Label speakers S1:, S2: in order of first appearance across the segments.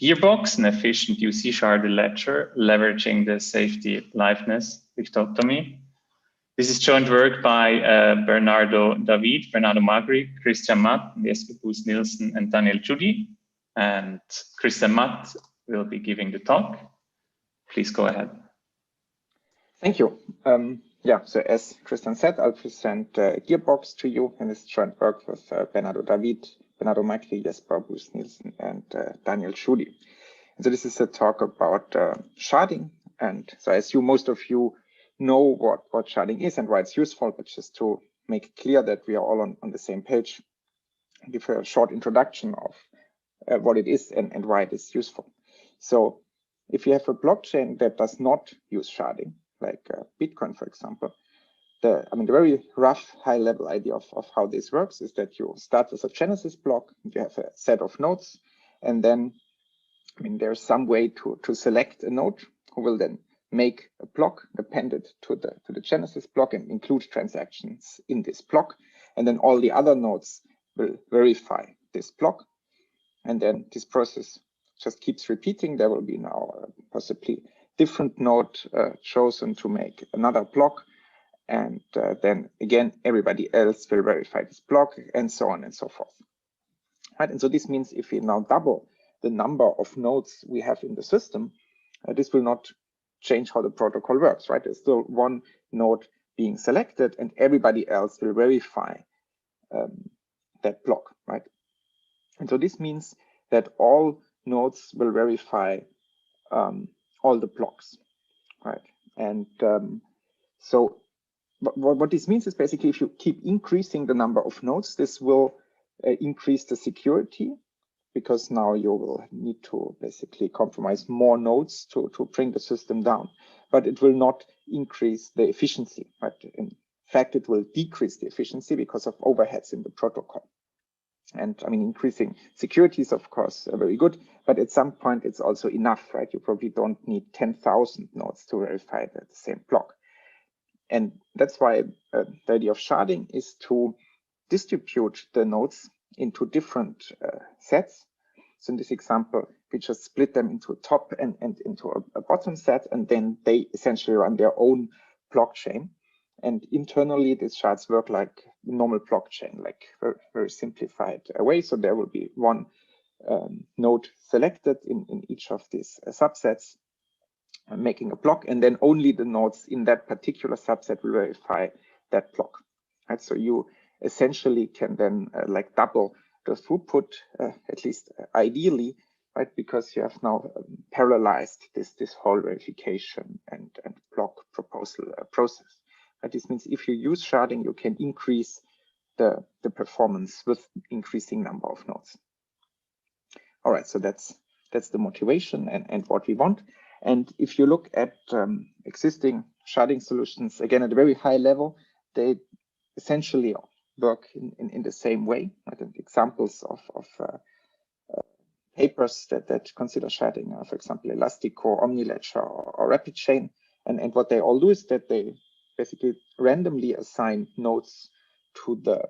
S1: GearBox, an efficient UC sharded ledger leveraging the Safety-Liveness Dichotomy. This is joint work by Bernardo David, Bernardo Magri, Christian Matt, Jesper Boos Nielsen, and Daniel Judy. And Christian Matt will be giving the talk. Please go ahead.
S2: Thank you. Yeah, so as Christian said, I'll present GearBox to you, and it's joint work with Bernardo David, Bernardo Magri, Jesper Boos Nielsen, and Daniel Judy. And so this is a talk about sharding. And so I assume most of you know what sharding is and why it's useful, but just to make it clear that we are all on the same page, I'll give a short introduction of what it is and why it is useful. So if you have a blockchain that does not use sharding, like Bitcoin, for example, the very rough high-level idea of how this works is that you start with a Genesis block, you have a set of nodes, and then there's some way to select a node who will then make a block appended to the Genesis block and include transactions in this block. And then all the other nodes will verify this block. And then this process just keeps repeating. There will be now possibly different node chosen to make another block. And then again, everybody else will verify this block and so on and so forth. Right? And so this means if we now double the number of nodes we have in the system, this will not change how the protocol works, right? There's still one node being selected and everybody else will verify that block, right? And so this means that all nodes will verify all the blocks, right? And so what this means is basically if you keep increasing the number of nodes, this will increase the security, because now you will need to basically compromise more nodes to bring the system down, but it will not increase the efficiency, right? In fact, it will decrease the efficiency because of overheads in the protocol. And increasing security is of course very good, but at some point it's also enough, right? You probably don't need 10,000 nodes to verify the same block. And that's why the idea of sharding is to distribute the nodes into different sets. So in this example, we just split them into a top and into a bottom set, and then they essentially run their own blockchain. And internally, these shards work like normal blockchain, like very, very simplified way. So there will be one node selected in each of these subsets, making a block, and then only the nodes in that particular subset will verify that block. Right? So you essentially can then like double the throughput, at least ideally, right? Because you have now parallelized this whole verification and block proposal process. Right? This means if you use sharding, you can increase the performance with increasing number of nodes. All right, so that's the motivation and what we want. And if you look at existing sharding solutions, again, at a very high level, they essentially work in the same way. Right? And examples of papers that consider sharding are, for example, Elastico, OmniLedger, or RapidChain. And what they all do is that they basically randomly assign nodes to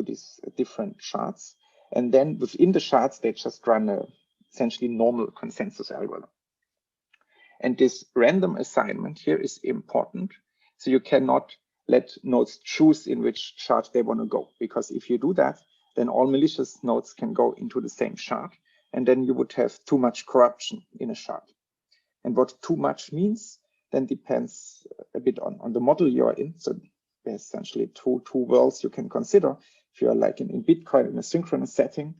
S2: these different shards. And then within the shards, they just run a essentially normal consensus algorithm. And this random assignment here is important. So you cannot let nodes choose in which shard they want to go, because if you do that, then all malicious nodes can go into the same shard, and then you would have too much corruption in a shard. And what too much means then depends a bit on the model you're in. So there's essentially two worlds you can consider. If you're like in Bitcoin in a synchronous setting,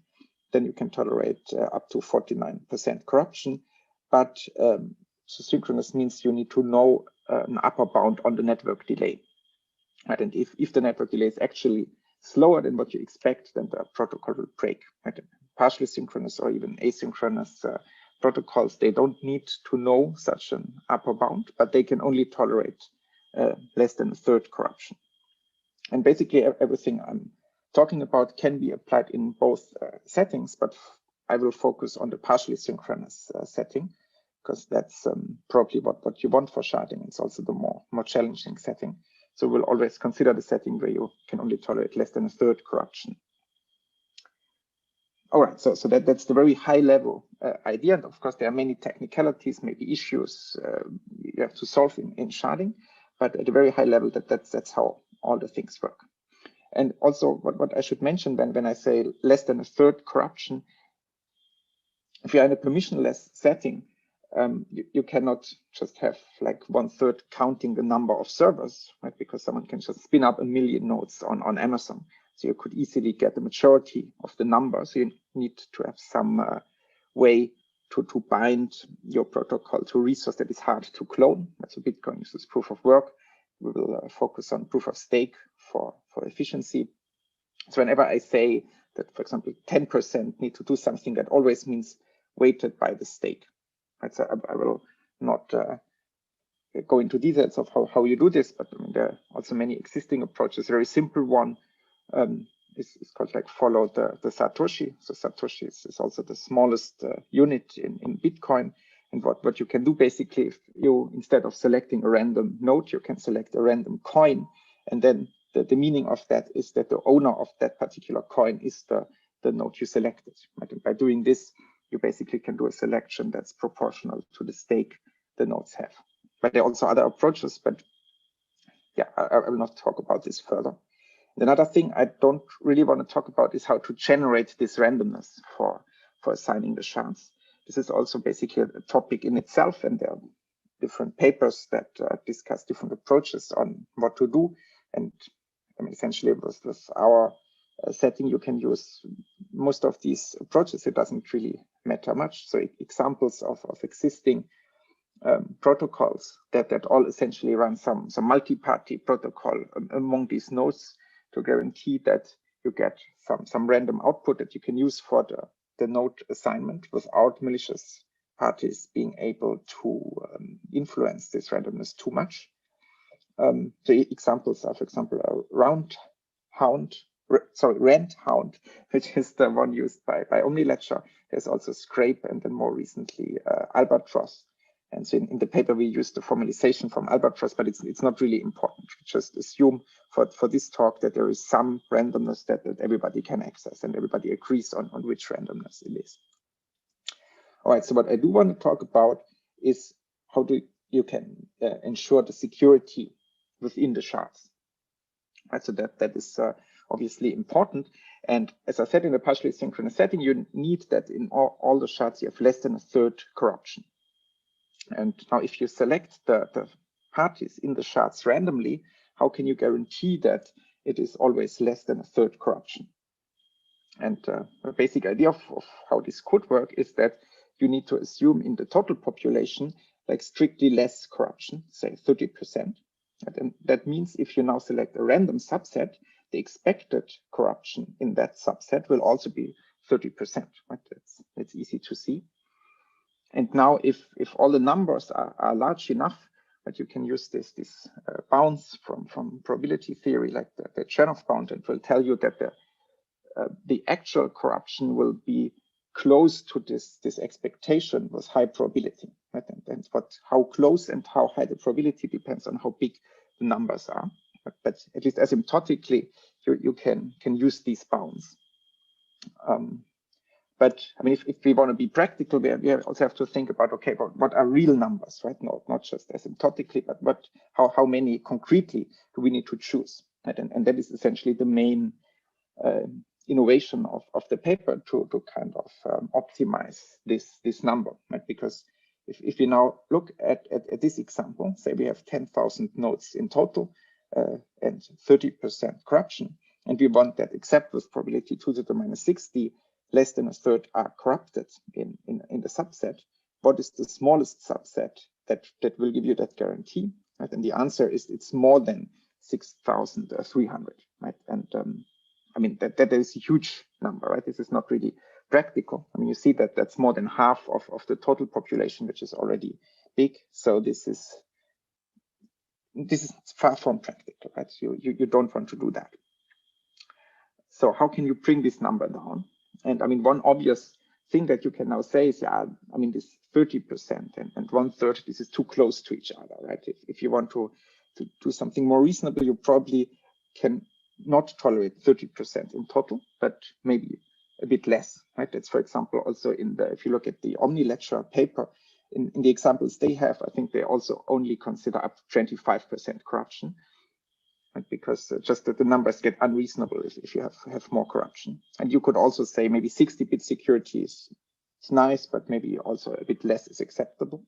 S2: then you can tolerate up to 49% corruption. But so synchronous means you need to know an upper bound on the network delay. Right? And if the network delay is actually slower than what you expect, then the protocol will break. Right? Partially synchronous or even asynchronous protocols, they don't need to know such an upper bound, but they can only tolerate less than a third corruption. And basically everything I'm talking about can be applied in both settings, but I will focus on the partially synchronous setting, because that's probably what you want for sharding. It's also the more challenging setting. So we'll always consider the setting where you can only tolerate less than a third corruption. All right, so that's the very high level idea. And of course, there are many technicalities, maybe issues you have to solve in sharding, but at a very high level, that's how all the things work. And also, what I should mention when I say less than a third corruption, if you're in a permissionless setting, you cannot just have like 1/3 counting the number of servers, right? Because someone can just spin up 1 million nodes on Amazon. So you could easily get the majority of the number. So you need to have some way to bind your protocol to a resource that is hard to clone. So Bitcoin uses proof of work. We will focus on proof of stake for efficiency. So whenever I say that, for example, 10% need to do something, that always means weighted by the stake. Right? So I will not go into details of how you do this, but I mean, there are also many existing approaches. A very simple one is called like follow the Satoshi. So Satoshi is also the smallest unit in Bitcoin. And what you can do basically, if you, instead of selecting a random node, you can select a random coin. And then the meaning of that is that the owner of that particular coin is the node you selected. Right? And by doing this, you basically can do a selection that's proportional to the stake the nodes have. But there are also other approaches, but yeah, I will not talk about this further. Another thing I don't really want to talk about is how to generate this randomness for assigning the shards. This is also basically a topic in itself, and there are different papers that discuss different approaches on what to do. And I mean, essentially, with our setting, you can use most of these approaches. It doesn't really matter much. So examples of existing protocols that all essentially run some multi-party protocol among these nodes to guarantee that you get some random output that you can use for the node assignment without malicious parties being able to influence this randomness too much. So examples are, for example, RandHound, which is the one used by OmniLedger. There's also Scrape, and then more recently Albatross. And so in the paper, we use the formalization from Albatross, but it's not really important. We just assume for this talk that there is some randomness that everybody can access, and everybody agrees on which randomness it is. All right, so what I do want to talk about is how you can ensure the security within the shards. Right, so that is obviously important. And as I said, in a partially synchronous setting, you need that in all the shards you have less than a third corruption. And now if you select the parties in the shards randomly, how can you guarantee that it is always less than a third corruption? And the basic idea of how this could work is that you need to assume in the total population like strictly less corruption, say 30%. And that means if you now select a random subset, the expected corruption in that subset will also be 30%. Right? That's easy to see. And now if all the numbers are large enough, that you can use this bounds from probability theory, like the Chernoff bound, and will tell you that the actual corruption will be close to this expectation with high probability. Right? And how close and how high the probability depends on how big the numbers are. But at least asymptotically, you can use these bounds. But I mean, if we want to be practical, we also have to think about, okay, what are real numbers, right? Not just asymptotically, but how many concretely do we need to choose? Right? And that is essentially the main innovation of the paper to kind of optimize this number, right? Because if you now look at this example, say we have 10,000 nodes in total and 30% corruption, and we want that except with probability 2 to the minus 60, less than a third are corrupted in the subset. What is the smallest subset that will give you that guarantee? Right? And the answer is it's more than 6,300, right? And I mean, that is a huge number, right? This is not really practical. I mean, you see that that's more than half of the total population, which is already big. So this is far from practical, right? You don't want to do that. So how can you bring this number down? And I mean, one obvious thing that you can now say is, yeah, I mean, this 30% and 1/3, this is too close to each other, right? If you want to do something more reasonable, you probably can not tolerate 30% in total, but maybe a bit less, right? That's, for example, also in the, if you look at the OmniLedger paper, in the examples they have, I think they also only consider up to 25% corruption, right? Because just that the numbers get unreasonable if you have more corruption. And you could also say maybe 60-bit security is nice, but maybe also a bit less is acceptable.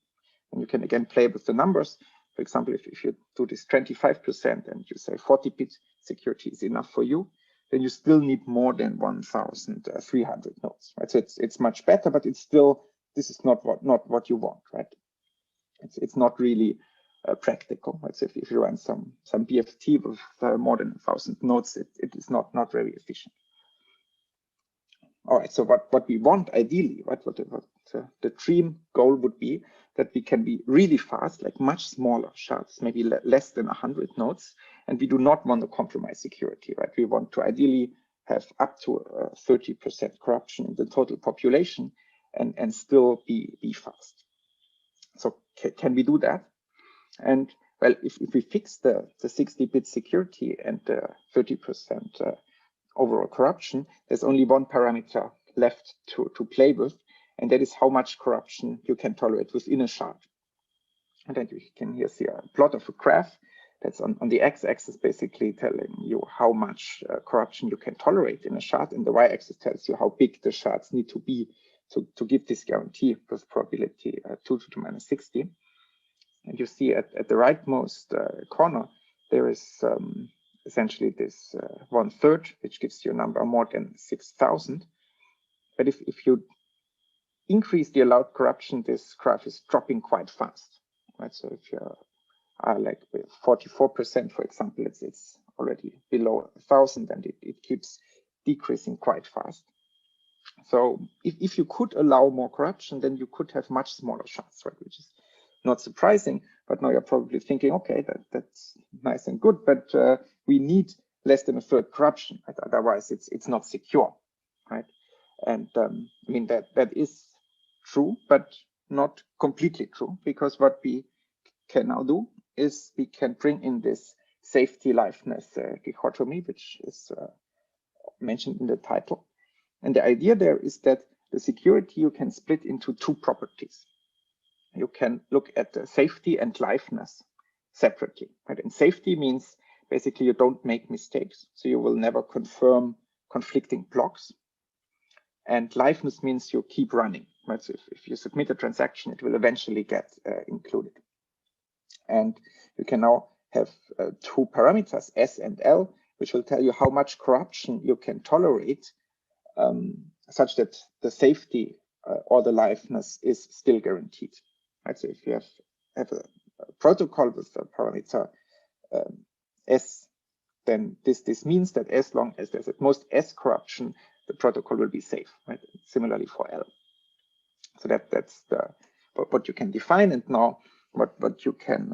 S2: And you can again play with the numbers. For example, if you do this 25% and you say 40-bit security is enough for you, then you still need more than 1,300 nodes, right? So it's much better, but it's still, this is not what you want, right? It's not really practical, right? So if you run some BFT with more than 1,000 nodes, it is not very efficient. All right, so what we want ideally, right? What the dream goal would be that we can be really fast, like much smaller shards, maybe less than 100 nodes, and we do not want to compromise security, right? We want to ideally have up to 30% corruption in the total population and still be fast. So can we do that? And well, if we fix the 60-bit security and the 30% overall corruption, there's only one parameter left to play with, and that is how much corruption you can tolerate within a shard. And then you can here see a plot of a graph that's on the x-axis, basically telling you how much corruption you can tolerate in a shard, and the y-axis tells you how big the shards need to be to give this guarantee with probability 2 to the minus 60. And you see at the rightmost corner, there is essentially this 1/3, which gives you a number more than 6,000. But if you increase the allowed corruption, this graph is dropping quite fast, right? So if you are like with 44%, for example, it's already below 1,000, and it keeps decreasing quite fast. So if you could allow more corruption, then you could have much smaller shards, right? Which is not surprising, but now you're probably thinking, okay, that's nice and good, but we need less than 1/3 corruption, right? Otherwise it's not secure, right? And I mean, that is true, but not completely true, because what we can now do is we can bring in this Safety-Liveness Dichotomy, which is mentioned in the title. And the idea there is that the security you can split into two properties. You can look at the safety and liveness separately, right? And safety means basically you don't make mistakes, so you will never confirm conflicting blocks. And liveness means you keep running, right? So if you submit a transaction, it will eventually get included. And you can now have two parameters, S and L, which will tell you how much corruption you can tolerate, such that the safety or the liveness is still guaranteed. Right? So if you have a protocol with the parameter S, then this means that as long as there's at most S corruption, the protocol will be safe. Right? Similarly for L. So that's what you can define. And now what you can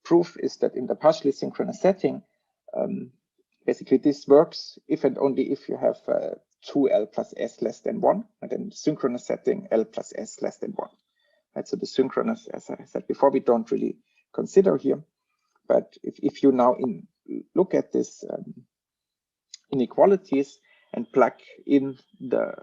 S2: prove is that in the partially synchronous setting, basically this works if and only if you have 2L plus S less than 1, and then the synchronous setting L plus S less than 1. Right, so the synchronous, as I said before, we don't really consider here. But if you now look at this inequalities and plug in the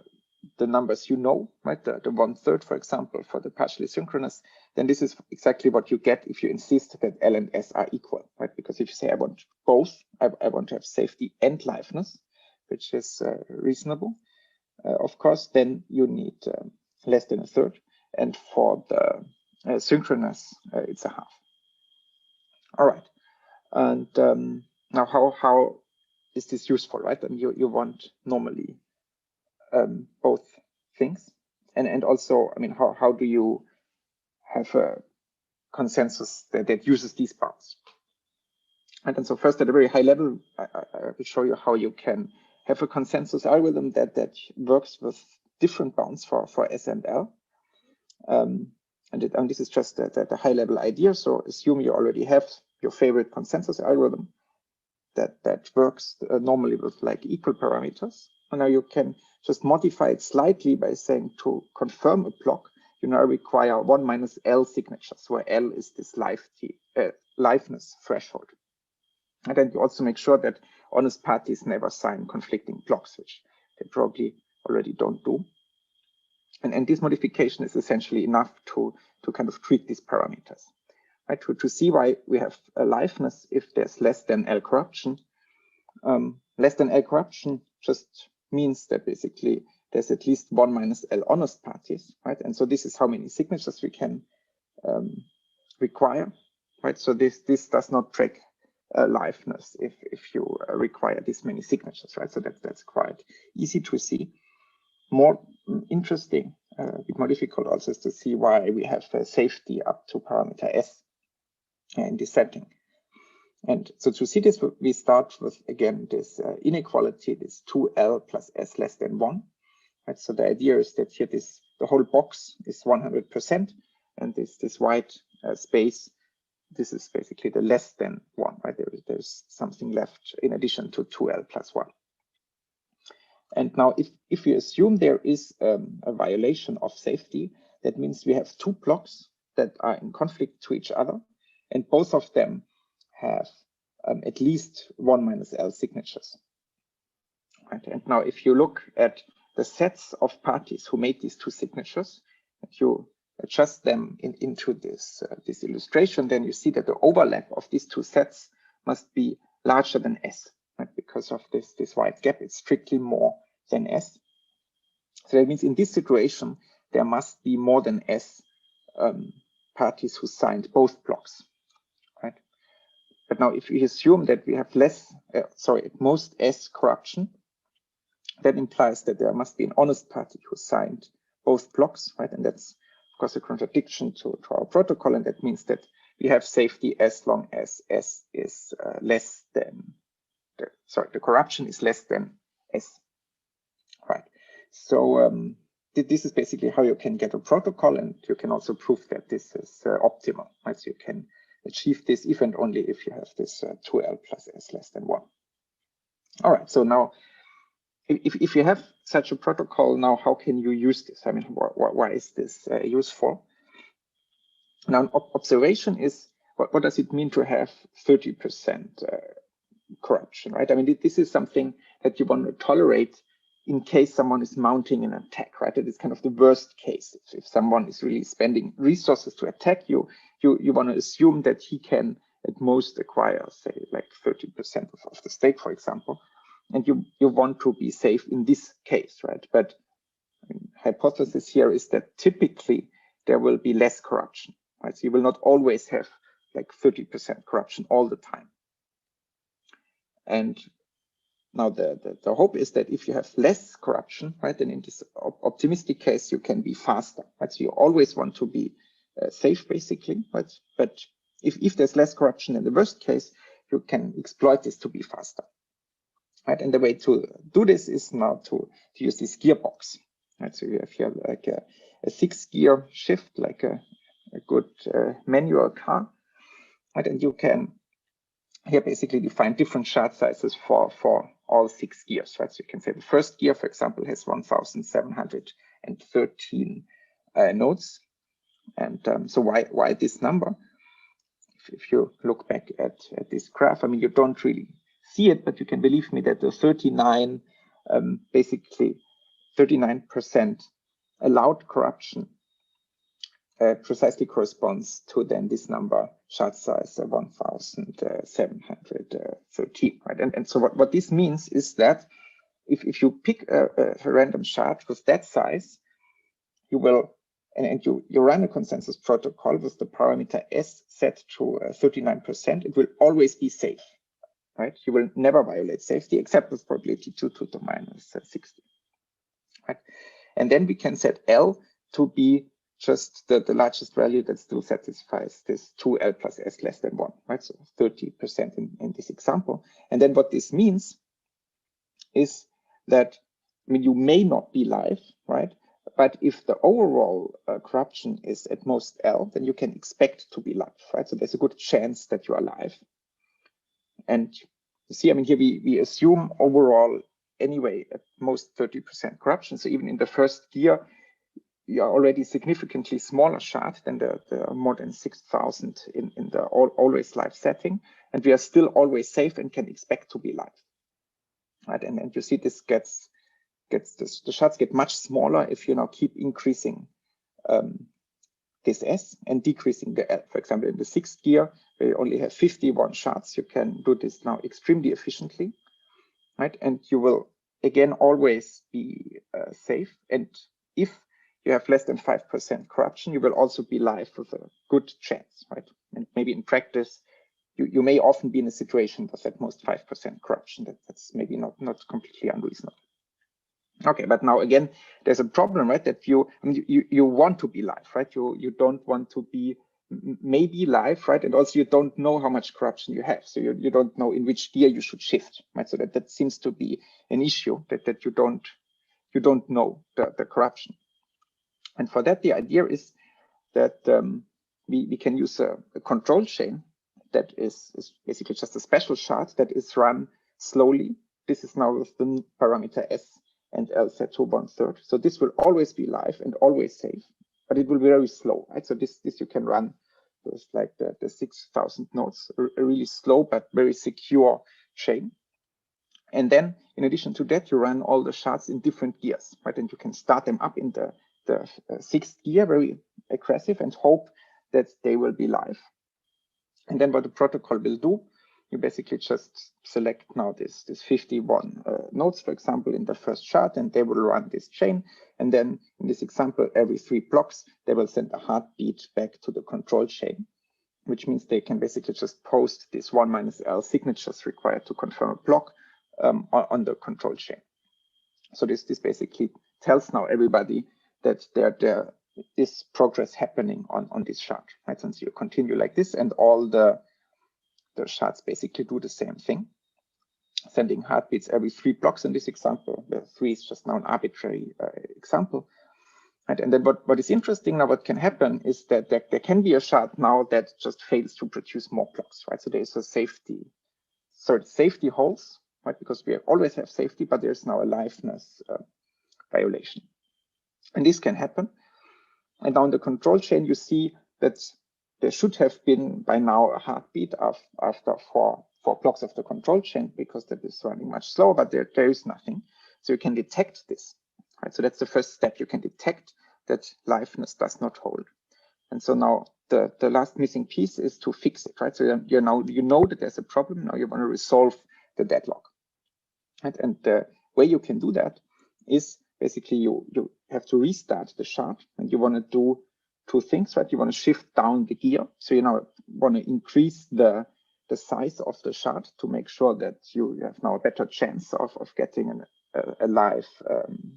S2: numbers you know, right, the 1/3, for example, for the partially synchronous, then this is exactly what you get if you insist that L and S are equal, right? Because if you say I want both, I want to have safety and liveness, which is reasonable, of course, then you need less than 1/3. And for the synchronous, it's 1/2. All right. And now how is this useful, right? And you want normally both things. And also, I mean, how do you have a consensus that uses these bounds? And then so first at a very high level, I will show you how you can have a consensus algorithm that works with different bounds for S and L. And this is just the high level idea. So assume you already have your favorite consensus algorithm that works normally with like equal parameters. And now you can just modify it slightly by saying to confirm a block, you now require 1 minus L signatures, where L is this liveness threshold. And then you also make sure that honest parties never sign conflicting blocks, which they probably already don't do. And this modification is essentially enough to kind of treat these parameters, right? To see why we have aliveness if there's less than L corruption. Less than L corruption just means that basically there's at least 1 minus L honest parties, right? And so this is how many signatures we can require, right? So this does not track aliveness if you require this many signatures, right? So that's quite easy to see. More interesting, a bit more difficult also is to see why we have safety up to parameter S in this setting. And so to see this, we start with, again, this inequality, this 2L plus S less than 1. Right? So the idea is that here the whole box is 100%, and this white space, this is basically the less than 1, right? There's something left in addition to 2L plus 1. And now if we assume there is a violation of safety, that means we have 2 blocks that are in conflict to each other, and both of them have at least 1 minus L signatures. Right? And now if you look at the sets of parties who made these 2 signatures, if you adjust them into this illustration, then you see that the overlap of these 2 sets must be larger than S. Right? Because of this white gap, it's strictly more than S. So that means in this situation, there must be more than S parties who signed both blocks, right? But now if we assume that we have at most S corruption, that implies that there must be an honest party who signed both blocks, right? And that's, of course, a contradiction to our protocol, and that means that we have safety as long as S is less than, the corruption is less than S, right? So this is basically how you can get a protocol, and you can also prove that this is optimal, right? So you can achieve this if and only if you have this 2L plus S less than 1. All right, so now if you have such a protocol, now how can you use this? I mean, why is this useful? Now, an observation is, what does it mean to have 30% corruption, right? I mean, this is something that you want to tolerate in case someone is mounting an attack, right? That is kind of the worst case. If someone is really spending resources to attack you, you want to assume that he can at most acquire, say, like 30% of the stake, for example. And you want to be safe in this case, right? But I mean, hypothesis here is that typically there will be less corruption, right? So you will not always have like 30% corruption all the time. And now the hope is that if you have less corruption, right, then in this optimistic case, you can be faster, right? So you always want to be safe, basically, right? But if there's less corruption in the worst case, you can exploit this to be faster. Right, and the way to do this is now to use this gearbox. Right, so you have here like a 6-gear shift, like a good manual car. Right, and you can here basically define different shard sizes for all 6 gears. Right, so you can say the first gear, for example, has 1,713 nodes. And so why this number? If you look back at this graph, I mean, you don't really see it, but you can believe me that the 39, basically 39% allowed corruption precisely corresponds to then this number, shard size 1,713, right? And so what this means is that if you pick a random shard with that size, you will, and you run a consensus protocol with the parameter S set to 39%, it will always be safe. Right? You will never violate safety except with probability 2 to the minus 60. Right? And then we can set L to be just the largest value that still satisfies this 2L plus S less than 1, right? So 30% in this example. And then what this means is that, I mean, you may not be live, right? But if the overall corruption is at most L, then you can expect to be live, right? So there's a good chance that you are live. And you see, I mean, here we assume overall anyway at most 30% corruption. So even in the first gear, you are already significantly smaller shard than the more than 6,000 in the always live setting. And we are still always safe and can expect to be live. Right? And you see this gets the shards get much smaller if you now keep increasing this S and decreasing the L. For example, in the 6th gear, where you only have 51 shards, you can do this now extremely efficiently, right? And you will again always be safe. And if you have less than 5% corruption, you will also be live with a good chance, right? And maybe in practice, you may often be in a situation with at most 5% corruption. That's maybe not completely unreasonable. Okay, but now again, there's a problem, right? That you want to be live, right? You don't want to be maybe live, right? And also you don't know how much corruption you have, so you don't know in which gear you should shift, right? So that seems to be an issue that you don't know the corruption. And for that, the idea is that we can use a control chain that is basically just a special shard that is run slowly. This is now with the parameter S and L set to 1/3. So this will always be live and always safe, but it will be very slow, right? So this you can run with like the 6,000 nodes, a really slow but very secure chain. And then in addition to that, you run all the shards in different gears, right? And you can start them up in the 6th gear, very aggressive, and hope that they will be live. And then what the protocol will do, you basically just select now this 51 nodes, for example, in the first shard, and they will run this chain. And then in this example, every 3 blocks, they will send a heartbeat back to the control chain, which means they can basically just post this 1 - L signatures required to confirm a block on the control chain. So this basically tells now everybody that there is progress happening on this shard, right? Since you continue like this, and all the shards basically do the same thing, sending heartbeats every 3 blocks in this example. The 3 is just now an arbitrary example. Right? And then what is interesting now, what can happen is that there can be a shard now that just fails to produce more blocks, right? So there's a safety holes, right? Because we always have safety, but there's now a liveness violation. And this can happen. And down the control chain, you see that there should have been by now a heartbeat after four blocks of the control chain, because that is running much slower, but there is nothing. So you can detect this, right? So that's the first step. You can detect that liveness does not hold. And so now the last missing piece is to fix it, right? So you know that there's a problem. Now you want to resolve the deadlock, right? And the way you can do that is basically you have to restart the shard, and you want to do 2 things, right? You want to shift down the gear. So you now want to increase the size of the shard to make sure that you have now a better chance of getting a live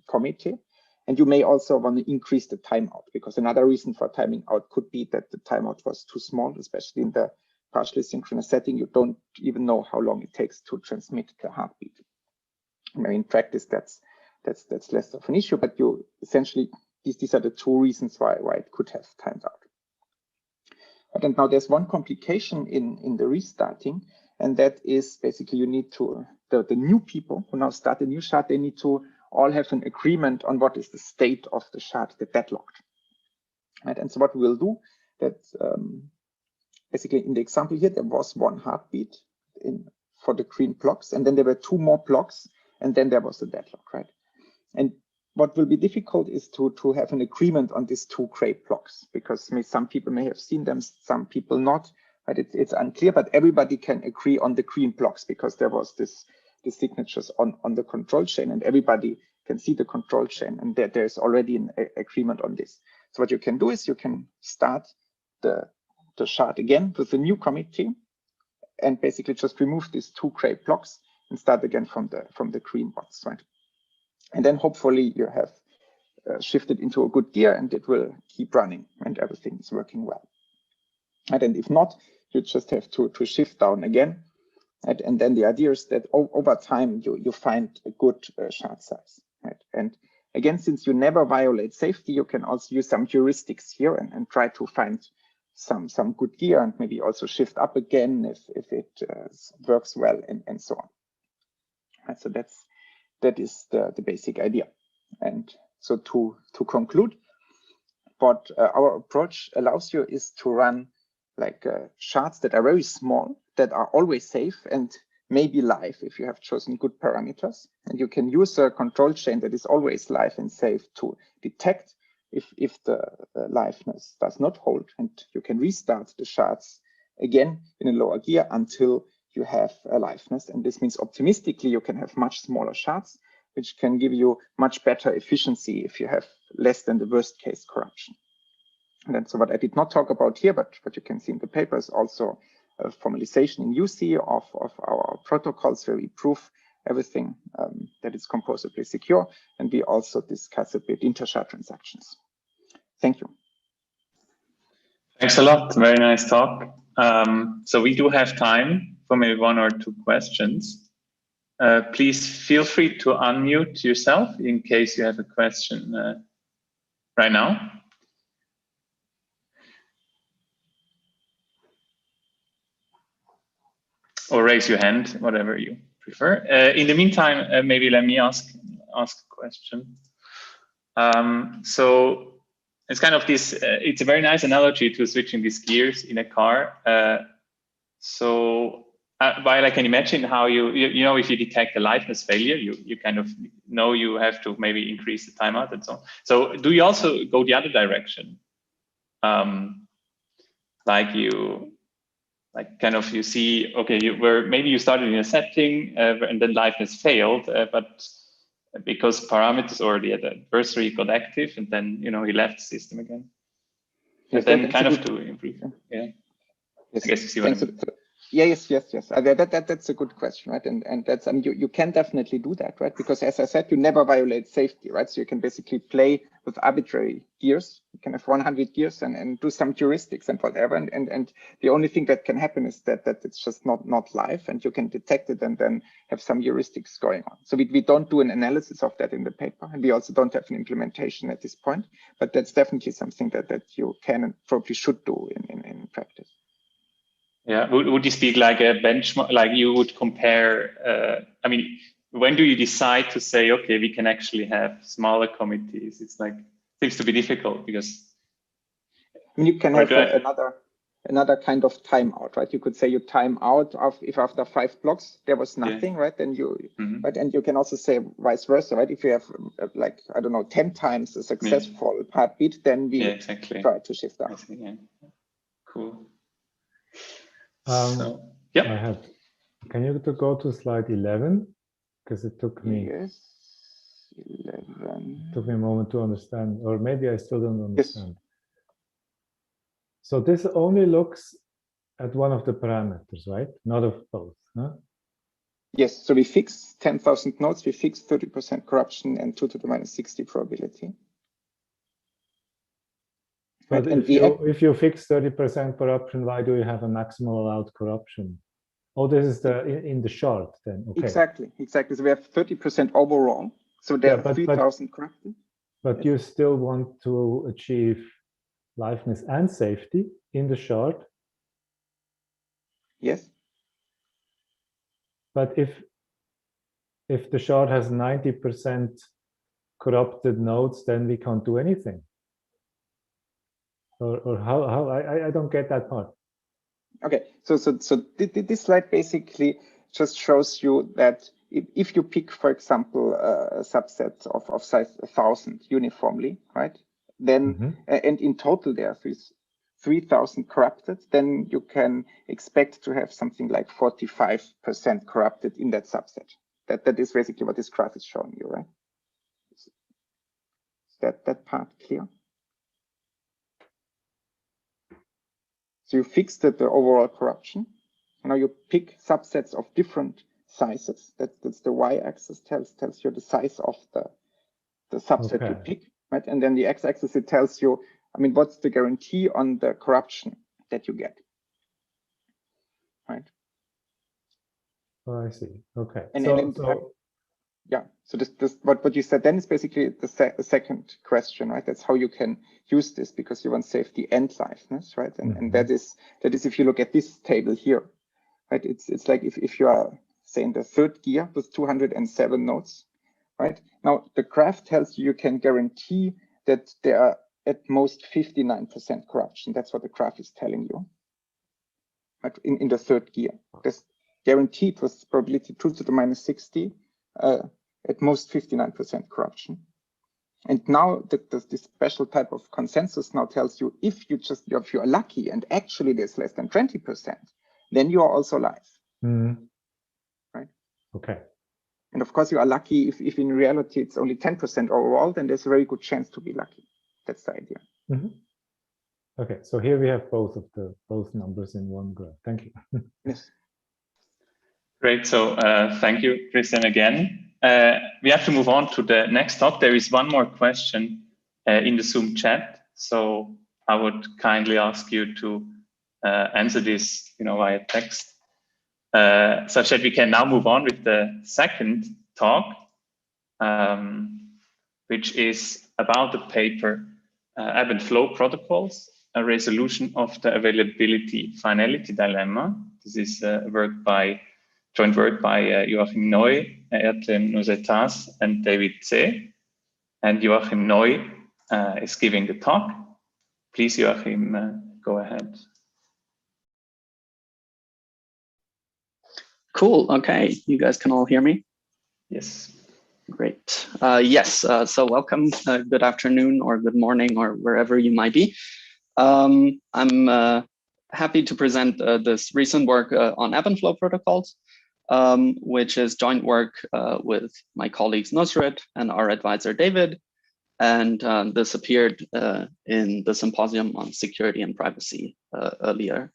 S2: committee. And you may also want to increase the timeout, because another reason for timing out could be that the timeout was too small, especially in the partially synchronous setting. You don't even know how long it takes to transmit the heartbeat. I mean, in practice, that's less of an issue, but you essentially, these are the 2 reasons why it could have timed out. But now there's one complication in the restarting, and that is basically you need to, the new people who now start a new shard, they need to all have an agreement on what is the state of the shard that deadlocked. Right? And so what we'll do, that basically in the example here, there was 1 heartbeat for the green blocks, and then there were 2 more blocks, and then there was a deadlock, right? And what will be difficult is to have an agreement on these 2 gray blocks, because some people may have seen them, some people not, right? It's unclear, but everybody can agree on the green blocks, because there was the signatures on the control chain, and everybody can see the control chain, and there's already an agreement on this. So what you can do is you can start the shard again with a new committee, and basically just remove these 2 gray blocks and start again from the green ones, right? And then hopefully you have shifted into a good gear, and it will keep running and everything is working well. Right? And if not, you just have to shift down again. Right? And then the idea is that over time you find a good shard size. Right? And again, since you never violate safety, you can also use some heuristics here and try to find some good gear, and maybe also shift up again if it works well, and so on. Right? So that is the basic idea. And so to conclude, what our approach allows you is to run like shards that are very small, that are always safe, and may be live if you have chosen good parameters. And you can use a control chain that is always live and safe to detect if the liveness does not hold, and you can restart the shards again in a lower gear until you have a liveness. And this means optimistically you can have much smaller shards, which can give you much better efficiency if you have less than the worst case corruption. And then, so what I did not talk about here, but what you can see in the paper is also a formalization in UC of our protocols where we prove everything that is composably secure. And we also discuss a bit inter-shard transactions. Thank you.
S1: Thanks a lot. Very nice talk. So we do have time for maybe 1 or 2 questions. Please feel free to unmute yourself in case you have a question right now. Or raise your hand, whatever you prefer. In the meantime, maybe let me ask a question. So it's kind of this, it's a very nice analogy to switching these gears in a car. While I can imagine how you know, if you detect a liveness failure, you kind of know you have to maybe increase the timeout and so on. So do you also go the other direction? Like kind of you see, okay, maybe you started in a setting and then liveness failed, but because parameters or the adversary got active and then, you know, he left the system again.
S2: Yes,
S1: and then kind of to improve. Yeah.
S2: Yes.
S1: I guess you see what I mean.
S2: Yeah, yes. That's a good question, right? And that's, I mean, you can definitely do that, right? Because as I said, you never violate safety, right? So you can basically play with arbitrary gears. You can have 100 gears and do some heuristics and whatever. And the only thing that can happen is that it's just not live, and you can detect it and then have some heuristics going on. So we don't do an analysis of that in the paper, and we also don't have an implementation at this point. But that's definitely something that you can and probably should do in practice.
S1: Yeah, would you speak like a benchmark, like you would compare, I mean, when do you decide to say, okay, we can actually have smaller committees? It's like, seems to be difficult because.
S2: I mean, you can have another kind of timeout, right? You could say you time out if after 5 blocks there was nothing, yeah. Right? Then you, right? And you can also say vice versa, right? If you have like, I don't know, 10 times a successful heartbeat, then we try to shift out.
S1: Yeah. Cool.
S3: So, yeah. Can you go to slide 11? Because it took me
S2: 11.
S3: It took me a moment to understand, or maybe I still don't understand. Yes. So this only looks at one of the parameters, right? Not of both, huh?
S2: Yes. So we fix 10,000 nodes. We fix 30% corruption and 2 to the minus 60 probability.
S3: But if you fix 30% corruption, why do you have a maximal allowed corruption? Oh, this is in the shard then. Okay.
S2: Exactly. So we have 30% overall. So there are 3,000 corrupted.
S3: But yes. You still want to achieve liveness and safety in the shard.
S2: Yes.
S3: But if the shard has 90% corrupted nodes, then we can't do anything. Or how I don't get that part.
S2: Okay, so this slide basically just shows you that if you pick, for example, a subset of size 1,000 uniformly, right? Then and in total there is 3,000 corrupted, then you can expect to have something like 45% corrupted in that subset. That is basically what this graph is showing you, right? Is that part clear? So you fix the overall corruption. Now you pick subsets of different sizes. That's the y-axis tells you the size of the subset you pick, right? And then the x-axis, it tells you, I mean, what's the guarantee on the corruption that you get, right?
S3: Oh, I see. Okay.
S2: So what you said then is basically the second question, right? That's how you can use this, because you want safety and liveness, right? And that is if you look at this table here, right? It's like if you are, say, in the 3rd gear with 207 nodes, right? Now the graph tells you can guarantee that there are at most 59% corruption. That's what the graph is telling you, right? In the 3rd gear. guaranteed with probability 2 to the minus 60, at most 59% corruption. And now this special type of consensus now tells you if you are lucky and actually there's less than 20%, then you are also alive. Right?
S3: Okay.
S2: And of course you are lucky if in reality it's only 10% overall, then there's a very good chance to be lucky. That's the idea.
S3: Okay, so here we have both numbers in one graph. Thank you.
S2: Yes.
S1: Great. So thank you, Christian, again. We have to move on to the next talk. There is one more question in the Zoom chat. So I would kindly ask you to answer this via text, such that we can now move on with the second talk, which is about the paper Ebb-and-Flow Protocols, a resolution of the Availability-Finality dilemma. This is joint work by Joachim Neu, Ertlem Nosetas, and David C. And Joachim Neu is giving the talk. Please, Joachim, go ahead.
S4: Cool. Okay. You guys can all hear me?
S1: Yes.
S4: Great. Yes. So welcome. Good afternoon or good morning or wherever you might be. I'm happy to present this recent work on Ebb-and-Flow Protocols, which is joint work with my colleagues Nusret and our advisor David. And this appeared in the Symposium on Security and Privacy earlier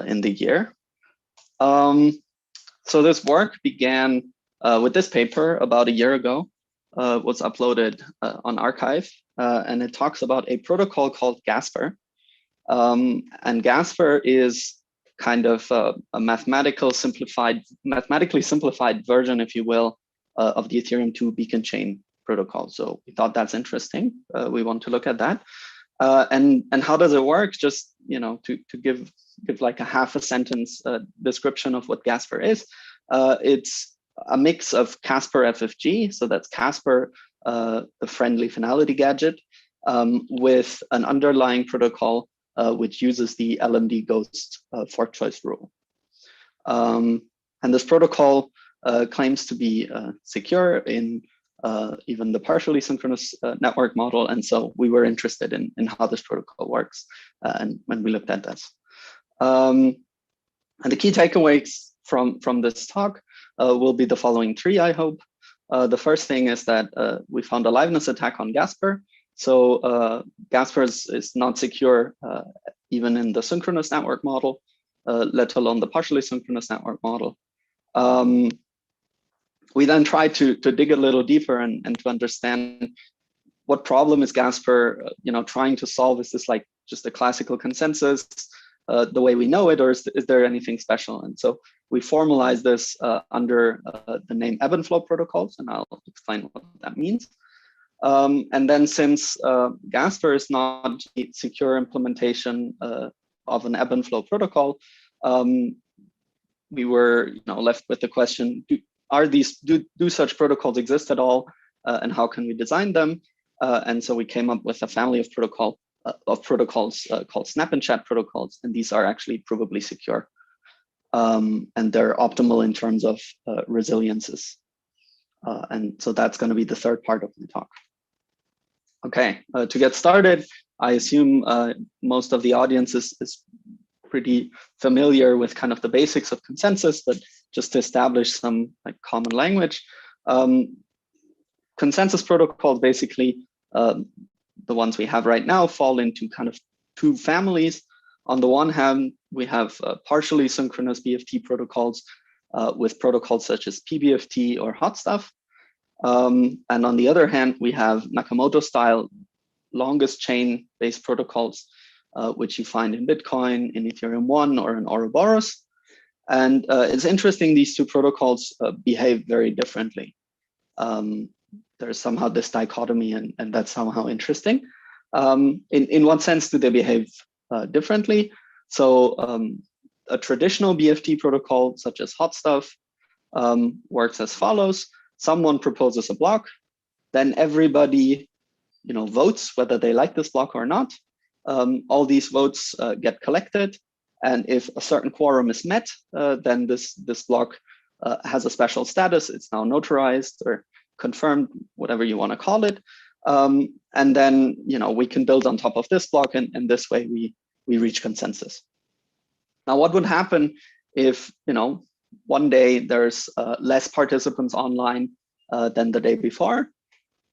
S4: in the year. So this work began with this paper about a year ago, was uploaded on Archive, and it talks about a protocol called Gasper. And Gasper is kind of a mathematically simplified version, if you will, of the Ethereum 2 beacon chain protocol. So we thought that's interesting. We want to look at that. And how does it work? Just to give like a half a sentence description of what Gasper is. It's a mix of Casper FFG, so that's Casper, the friendly finality gadget, with an underlying protocol which uses the LMD ghost fork choice rule. And this protocol claims to be secure in even the partially synchronous network model. And so we were interested in how this protocol works and when we looked at this. And the key takeaways from this talk will be the following three, I hope. The first thing is that we found a liveness attack on Gasper. So Gasper is not secure even in the synchronous network model, let alone the partially synchronous network model. We then tried to dig a little deeper and to understand what problem is Gasper trying to solve. Is this like just a classical consensus the way we know it, or is there anything special? And so we formalized this under the name Ebb-and-Flow Protocols, and I'll explain what that means. And then since Gasper is not a secure implementation of an Ebb-and-Flow protocol, we were left with the question, do such protocols exist at all, and how can we design them? And so we came up with a family of protocols called snap and chat protocols, and these are actually provably secure. And they're optimal in terms of resiliences. And so that's going to be the third part of the talk. Okay, to get started, I assume most of the audience is pretty familiar with kind of the basics of consensus, but just to establish some common language. Consensus protocols, basically, the ones we have right now fall into kind of two families. On the one hand, we have partially synchronous BFT protocols with protocols such as PBFT or hot stuff. And on the other hand, we have Nakamoto-style longest chain-based protocols, which you find in Bitcoin, in Ethereum 1, or in Ouroboros. And it's interesting, these two protocols behave very differently. There's somehow this dichotomy, and that's somehow interesting. In what sense do they behave differently? So a traditional BFT protocol, such as hot stuff, works as follows. Someone proposes a block, then everybody votes whether they like this block or not. All these votes get collected, And if a certain quorum is met, then this block has a special status. It's now notarized or confirmed, whatever you want to call it. And then we can build on top of this block, and this way we reach consensus. Now, what would happen if one day there's less participants online than the day before?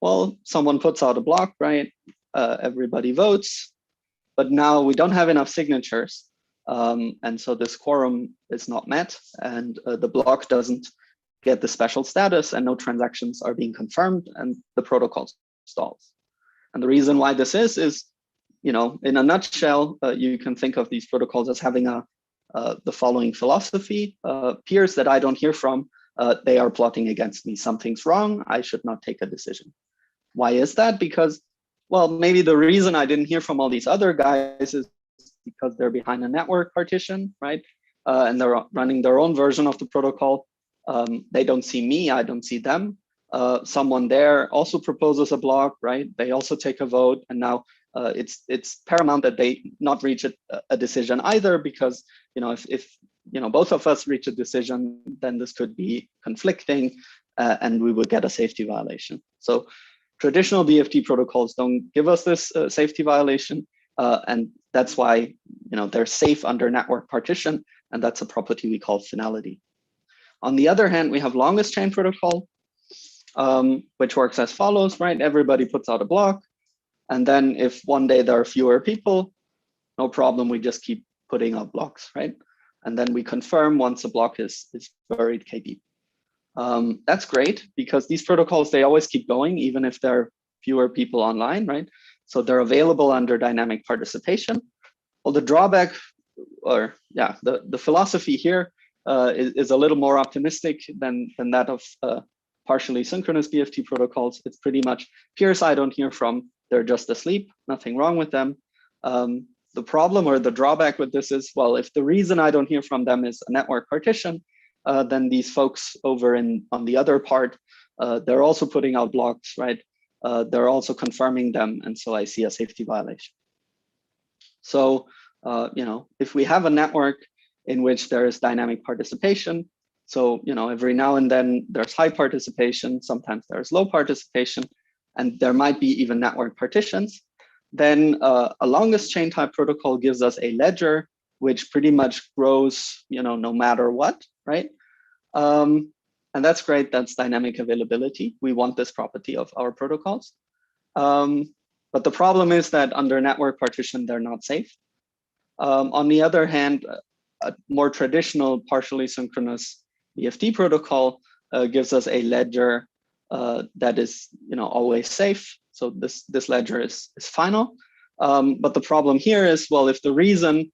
S4: Well, someone puts out a block, right? Everybody votes, but now we don't have enough signatures. And so this quorum is not met, and the block doesn't get the special status, and no transactions are being confirmed, and the protocol stalls. And the reason why this is, in a nutshell, you can think of these protocols as having the following philosophy. Peers that I don't hear from, they are plotting against me. Something's wrong. I should not take a decision. Why is that? Because, well, maybe the reason I didn't hear from all these other guys is because they're behind a network partition, right? And they're running their own version of the protocol. They don't see me, I don't see them. Someone there also proposes a block, right? They also take a vote, and now it's paramount that they not reach a decision either, because if both of us reach a decision, then this could be conflicting, and we would get a safety violation. So traditional BFT protocols don't give us this safety violation, and that's why they're safe under network partition, and that's a property we call finality. On the other hand, we have longest chain protocol, which works as follows, right? Everybody puts out a block, and then if one day there are fewer people, no problem, we just keep putting out blocks, right? And then we confirm once a block is buried KB. That's great, because these protocols, they always keep going, even if there are fewer people online, right? So they're available under dynamic participation. Well, the drawback, or the philosophy here is a little more optimistic than that of partially synchronous BFT protocols. It's pretty much peers I don't hear from, they're just asleep, nothing wrong with them. The problem or the drawback with this is, well, if the reason I don't hear from them is a network partition, then these folks over on the other part, they're also putting out blocks, right? They're also confirming them, and so I see a safety violation. So, if we have a network in which there is dynamic participation, so every now and then there's high participation, sometimes there's low participation, and there might be even network partitions, then a longest chain type protocol gives us a ledger which pretty much grows, no matter what, right? And that's great. That's dynamic availability. We want this property of our protocols. But the problem is that under network partition, they're not safe. On the other hand, a more traditional partially synchronous BFT protocol gives us a ledger that is always safe. So this ledger is final. But the problem here is, well, if the reason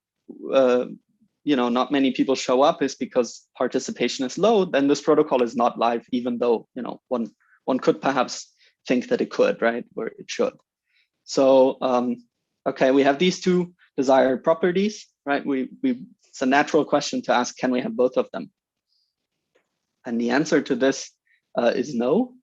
S4: not many people show up is because participation is low, then this protocol is not live, even though one could perhaps think that it could, right, or it should. So okay, we have these two desired properties, right? It's a natural question to ask, can we have both of them? And the answer to this is no.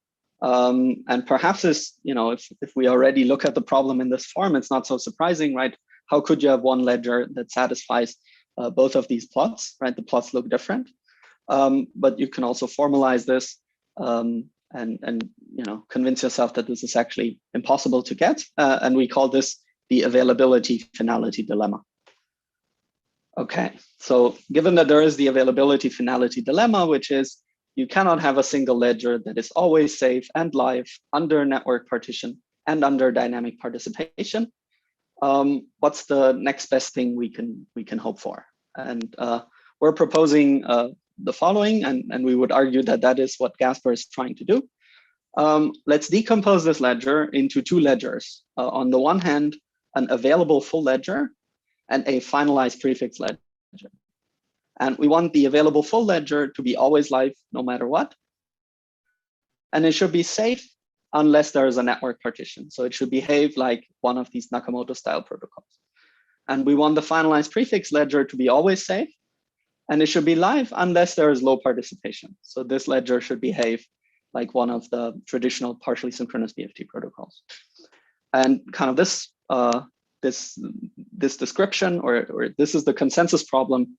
S4: And perhaps if we already look at the problem in this form, it's not so surprising, right? How could you have one ledger that satisfies both of these plots, right? The plots look different, but you can also formalize this and convince yourself that this is actually impossible to get. And we call this the availability-finality dilemma. Okay, so given that there is the availability-finality dilemma, which is you cannot have a single ledger that is always safe and live under network partition and under dynamic participation, what's the next best thing we can hope for? And we're proposing the following, and we would argue that that is what Gasper is trying to do. Let's decompose this ledger into two ledgers. On the one hand, an available full ledger and a finalized prefix ledger. And we want the available full ledger to be always live, no matter what. And it should be safe unless there is a network partition. So it should behave like one of these Nakamoto style protocols. And we want the finalized prefix ledger to be always safe. And it should be live unless there is low participation. So this ledger should behave like one of the traditional partially synchronous BFT protocols. And kind of this this description, or this is the consensus problem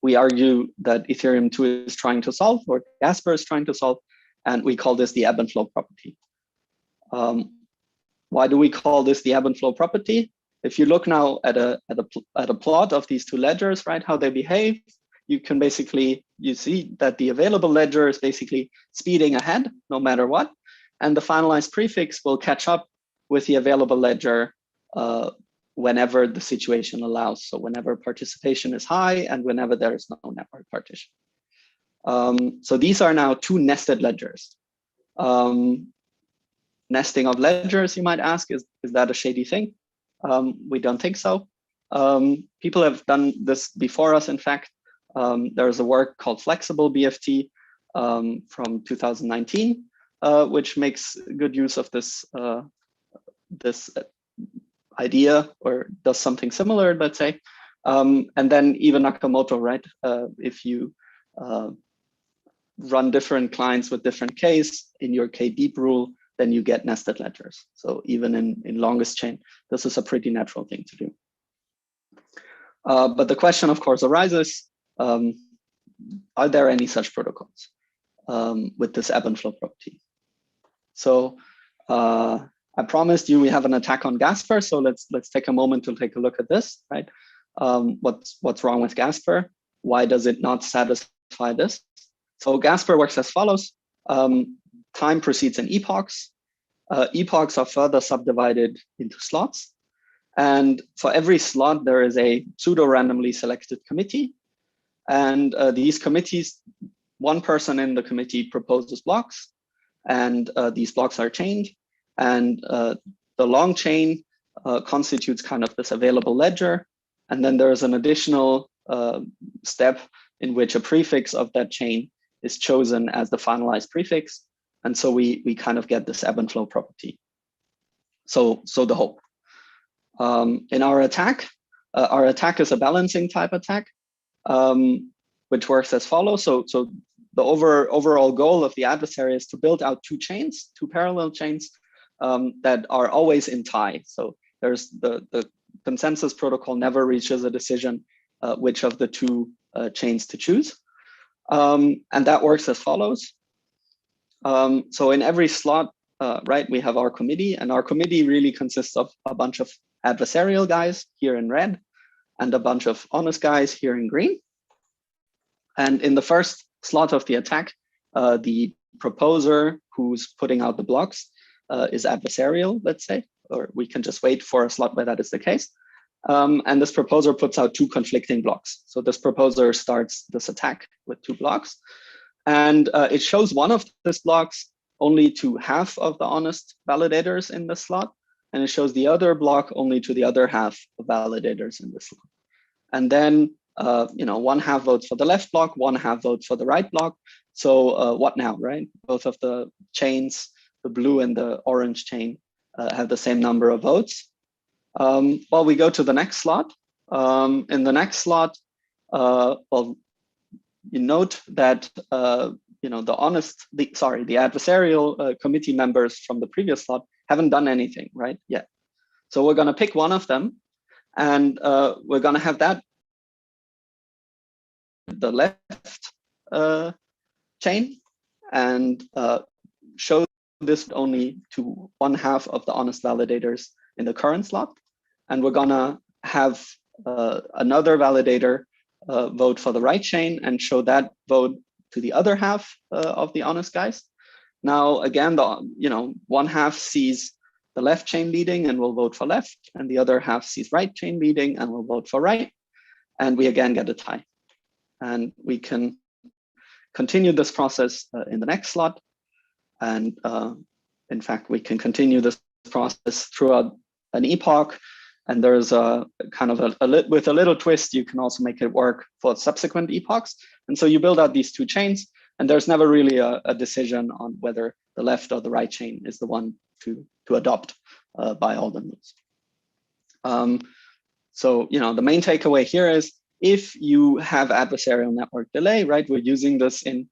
S4: we argue that Ethereum 2 is trying to solve, or Gasper is trying to solve, and we call this the ebb and flow property. Why do we call this the ebb and flow property? If you look now at a plot of these two ledgers, right, how they behave, you can basically, you see that the available ledger is basically speeding ahead no matter what, and the finalized prefix will catch up with the available ledger whenever the situation allows. So whenever participation is high and whenever there is no network partition. So these are now two nested ledgers. Nesting of ledgers, you might ask, is that a shady thing? We don't think so. People have done this before us, in fact. There's a work called Flexible BFT from 2019, which makes good use of this, this idea, or does something similar, let's say. And then even Nakamoto, right? If you run different clients with different keys in your K-deep rule, then you get nested ledgers. So even in longest chain, this is a pretty natural thing to do. But the question, of course, arises, are there any such protocols with this ebb and flow property? So I promised you we have an attack on Gasper, so let's take a moment to take a look at this, right? What's wrong with Gasper? Why does it not satisfy this? So Gasper works as follows. Time proceeds in epochs. Epochs are further subdivided into slots. And for every slot, there is a pseudo-randomly selected committee. And these committees, one person in the committee proposes blocks, and these blocks are chained. And the long chain constitutes kind of this available ledger. And then there is an additional step in which a prefix of that chain is chosen as the finalized prefix. And so we kind of get this ebb and flow property. So the hope. In our attack is a balancing type attack, which works as follows. So the overall goal of the adversary is to build out two chains, two parallel chains that are always in tie. So there's the consensus protocol never reaches a decision which of the two chains to choose. And that works as follows. So in every slot, right, we have our committee, and our committee really consists of a bunch of adversarial guys here in red and a bunch of honest guys here in green. And in the first slot of the attack, the proposer who's putting out the blocks is adversarial, let's say, or we can just wait for a slot where that is the case. And this proposer puts out two conflicting blocks. So this proposer starts this attack with two blocks. And it shows one of these blocks only to half of the honest validators in the slot. And it shows the other block only to the other half of validators in the slot. And then, one half votes for the left block, one half votes for the right block. So what now, right? Both of the chains, the blue and the orange chain, have the same number of votes. Well, we go to the next slot. In the next slot, you note that the adversarial committee members from the previous slot haven't done anything right yet. So we're going to pick one of them, and we're going to have that the left chain, and show this only to one half of the honest validators in the current slot, and we're going to have another validator vote for the right chain and show that vote to the other half of the honest guys. Now, again, one half sees the left chain leading and will vote for left, and the other half sees right chain leading and will vote for right. And we again get a tie. And we can continue this process in the next slot. And in fact, we can continue this process throughout an epoch. And there's a kind of with a little twist, you can also make it work for subsequent epochs. And so you build out these two chains, and there's never really a decision on whether the left or the right chain is the one to adopt by all the nodes. So the main takeaway here is, if you have adversarial network delay, right, we're using this in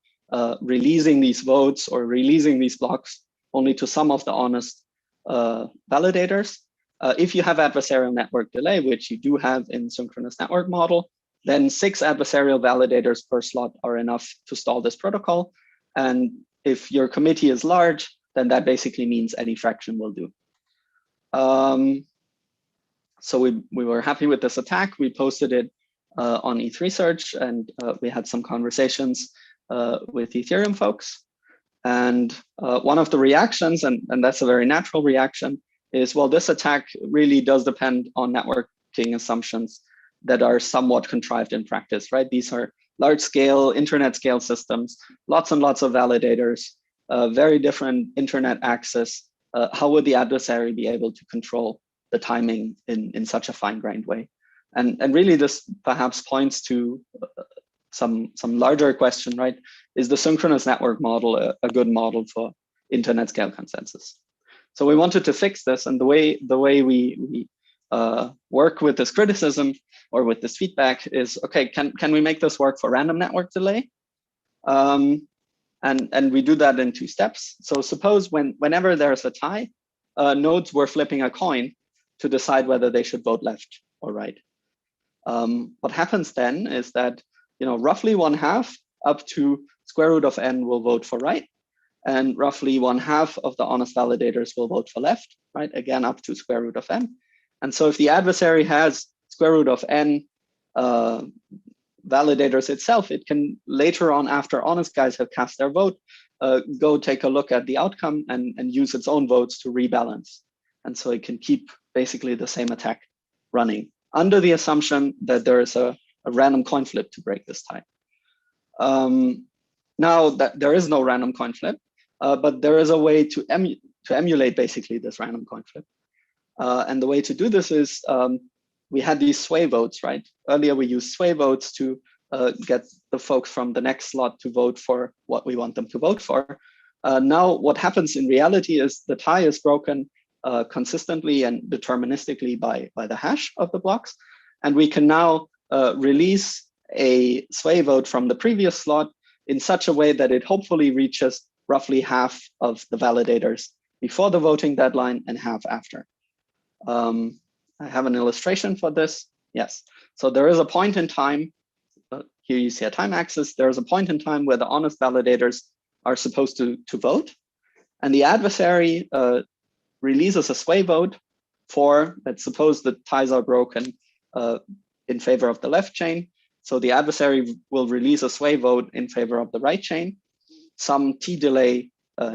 S4: releasing these votes or releasing these blocks only to some of the honest validators. If you have adversarial network delay, which you do have in synchronous network model, then 6 adversarial validators per slot are enough to stall this protocol. And if your committee is large, then that basically means any fraction will do. So we were happy with this attack. We posted it on ETH Research, and we had some conversations with Ethereum folks. And one of the reactions, and that's a very natural reaction, is, well, this attack really does depend on networking assumptions that are somewhat contrived in practice, right? These are large scale, internet scale systems, lots and lots of validators, very different internet access. How would the adversary be able to control the timing in such a fine-grained way? And really this perhaps points to some larger question, right? Is the synchronous network model a good model for internet scale consensus? So we wanted to fix this, and the way we work with this criticism or with this feedback is, okay, can we make this work for random network delay? And we do that in 2 steps. So suppose whenever there's a tie, nodes were flipping a coin to decide whether they should vote left or right. What happens then is that, roughly 1/2 up to square root of n will vote for right, and roughly 1/2 of the honest validators will vote for left, right? Again, up to square root of n. And so if the adversary has square root of n validators itself, it can later on, after honest guys have cast their vote, go take a look at the outcome and use its own votes to rebalance. And so it can keep basically the same attack running under the assumption that there is a random coin flip to break this tie. Now that there is no random coin flip, but there is a way to emulate basically this random coin flip. And the way to do this is we had these sway votes, right? Earlier we used sway votes to get the folks from the next slot to vote for what we want them to vote for. Now what happens in reality is the tie is broken consistently and deterministically by the hash of the blocks. And we can now release a sway vote from the previous slot in such a way that it hopefully reaches roughly half of the validators before the voting deadline and half after. I have an illustration for this. Yes, so there is a point in time, here you see a time axis, there is a point in time where the honest validators are supposed to vote, and the adversary releases a sway vote for, let's suppose the ties are broken in favor of the left chain. So the adversary will release a sway vote in favor of the right chain, some T delay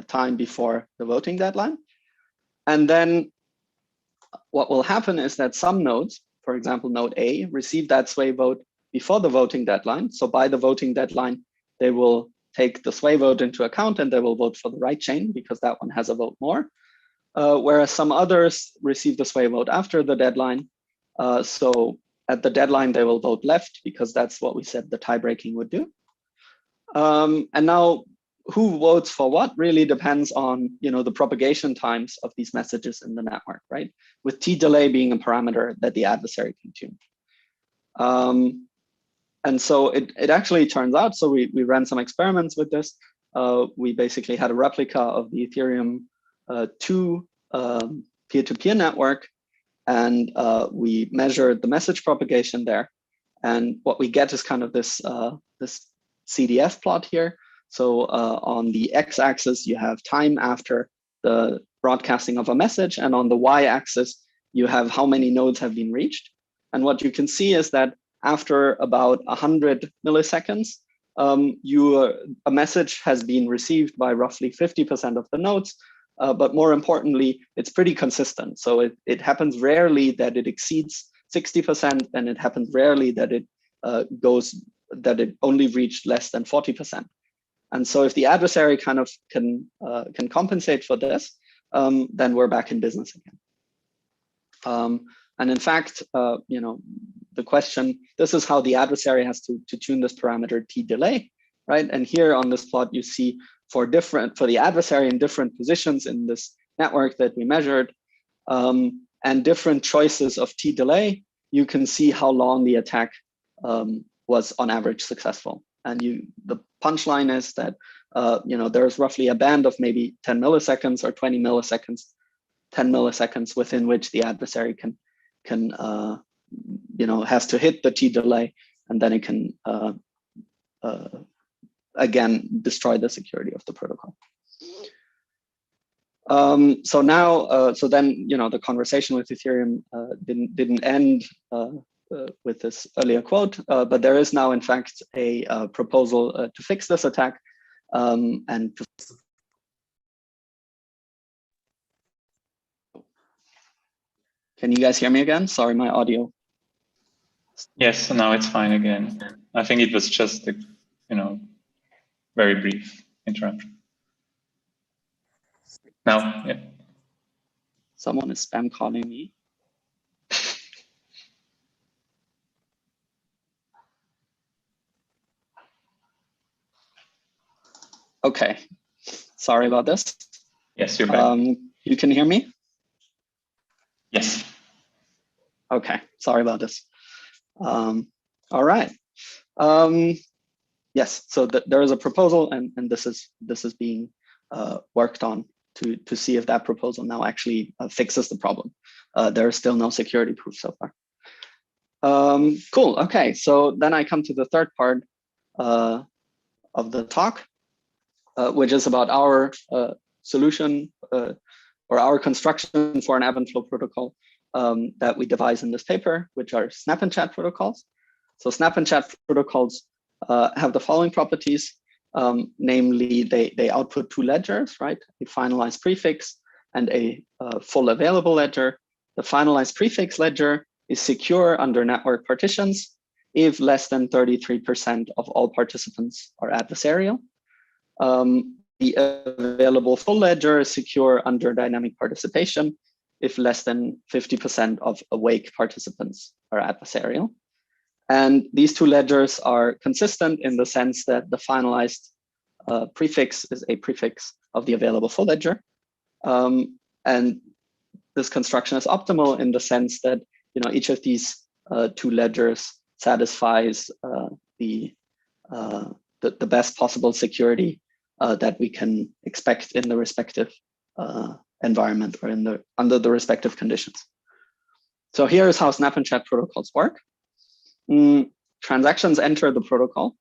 S4: time before the voting deadline. And then what will happen is that some nodes, for example, node A, receive that sway vote before the voting deadline. So by the voting deadline, they will take the sway vote into account and they will vote for the right chain because that one has a vote more. Whereas some others receive the sway vote after the deadline. So at the deadline, they will vote left because that's what we said the tie breaking would do. And now who votes for what really depends on the propagation times of these messages in the network, right? With T delay being a parameter that the adversary can tune. And so it actually turns out, so we ran some experiments with this. We basically had a replica of the Ethereum 2 peer-to-peer network, and we measured the message propagation there. And what we get is kind of this CDF plot here. So on the x-axis, you have time after the broadcasting of a message, and on the y-axis, you have how many nodes have been reached. And what you can see is that after about 100 milliseconds, a message has been received by roughly 50% of the nodes. But more importantly, it's pretty consistent. So it happens rarely that it exceeds 60%, and it happens rarely that it only reached less than 40%. And so if the adversary kind of can compensate for this, then we're back in business again. And in fact, the question, this is how the adversary has to tune this parameter T delay, right? And here on this plot, you see for the adversary in different positions in this network that we measured, and different choices of T delay, you can see how long the attack was on average successful. And the punchline is that there's roughly a band of maybe 10 milliseconds or 20 milliseconds 10 milliseconds within which the adversary can has to hit the T delay, and then it can again destroy the security of the protocol. So now, so then the conversation with Ethereum didn't end with this earlier quote, but there is now in fact a proposal to fix this attack and to Can you guys hear me again? Sorry, my audio.
S1: Yes, now it's fine again. I think it was just a, very brief interruption. Now, yeah.
S4: Someone is spam calling me. Okay, sorry about this.
S1: Yes, you're back.
S4: You can hear me?
S1: Yes.
S4: Okay, sorry about this. All right. Yes, so there is a proposal, and this is being worked on to see if that proposal now actually fixes the problem. There is still no security proof so far. Cool. Okay, so then I come to the third part of the talk, which is about our solution or our construction for an Ebb-and-Flow protocol that we devise in this paper, which are snap and chat protocols. So snap and chat protocols have the following properties, namely they output two ledgers, right? A finalized prefix and a full available ledger. The finalized prefix ledger is secure under network partitions if less than 33% of all participants are adversarial. The available full ledger is secure under dynamic participation if less than 50% of awake participants are adversarial. And these two ledgers are consistent in the sense that the finalized prefix is a prefix of the available full ledger. And this construction is optimal in the sense that each of these two ledgers satisfies the best possible security that we can expect in the respective environment or under the respective conditions. So here is how snap and chat protocols work. Transactions enter the protocol.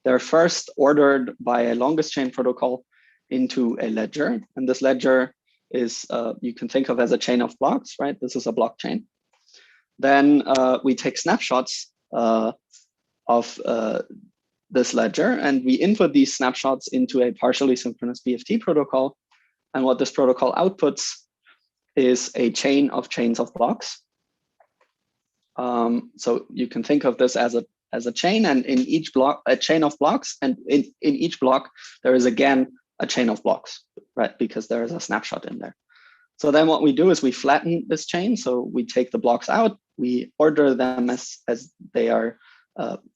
S4: They're first ordered by a longest chain protocol into a ledger, and this ledger is you can think of as a chain of blocks, right? This is a blockchain. Then we take snapshots of this ledger, and we input these snapshots into a partially synchronous BFT protocol. And what this protocol outputs is a chain of chains of blocks. So you can think of this as a chain, and in each block, a chain of blocks, and in each block, there is again a chain of blocks, right? Because there is a snapshot in there. So then what we do is we flatten this chain. So we take the blocks out, we order them as they are,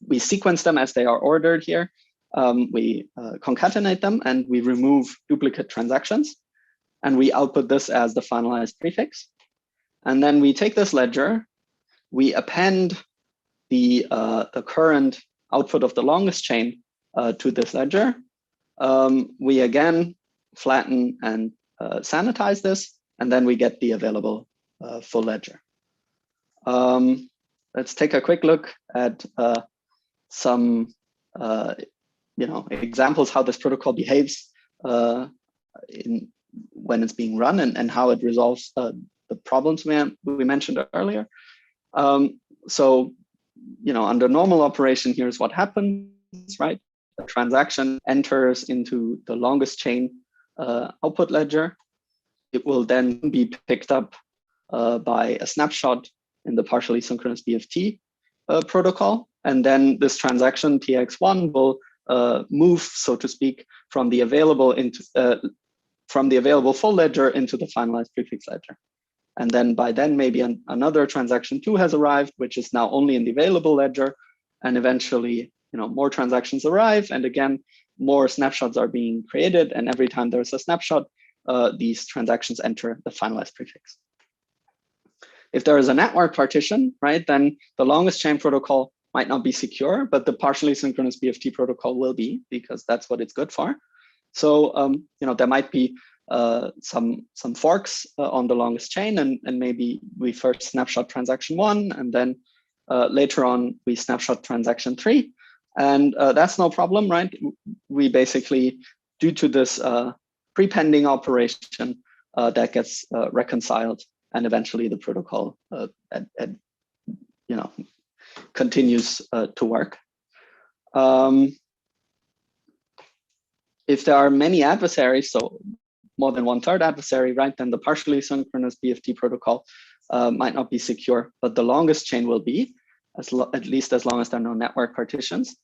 S4: we sequence them as they are ordered here. We concatenate them and we remove duplicate transactions. And we output this as the finalized prefix. And then we take this ledger, we append the current output of the longest chain to this ledger. We again flatten and sanitize this, and then we get the available full ledger. Let's take a quick look at some examples how this protocol behaves when it's being run and how it resolves the problems we mentioned earlier. So, under normal operation, here's what happens, right? The transaction enters into the longest chain output ledger. It will then be picked up by a snapshot in the partially synchronous BFT protocol. And then this transaction TX1 will move, so to speak, from the available full ledger into the finalized prefix ledger. And then by then, maybe another transaction 2 has arrived, which is now only in the available ledger. And eventually, more transactions arrive. And again, more snapshots are being created. And every time there's a snapshot, these transactions enter the finalized prefix. If there is a network partition, right, then the longest chain protocol might not be secure, but the partially synchronous BFT protocol will be, because that's what it's good for. So, there might be some forks on the longest chain, and maybe we first snapshot transaction 1, and then later on we snapshot transaction 3, and that's no problem, right? We basically, due to this prepending operation, that gets reconciled, and eventually the protocol continues to work. If there are many adversaries, so more than 1/3 adversary, right, then the partially synchronous BFT protocol might not be secure, but the longest chain will be, at least as long as there are no network partitions.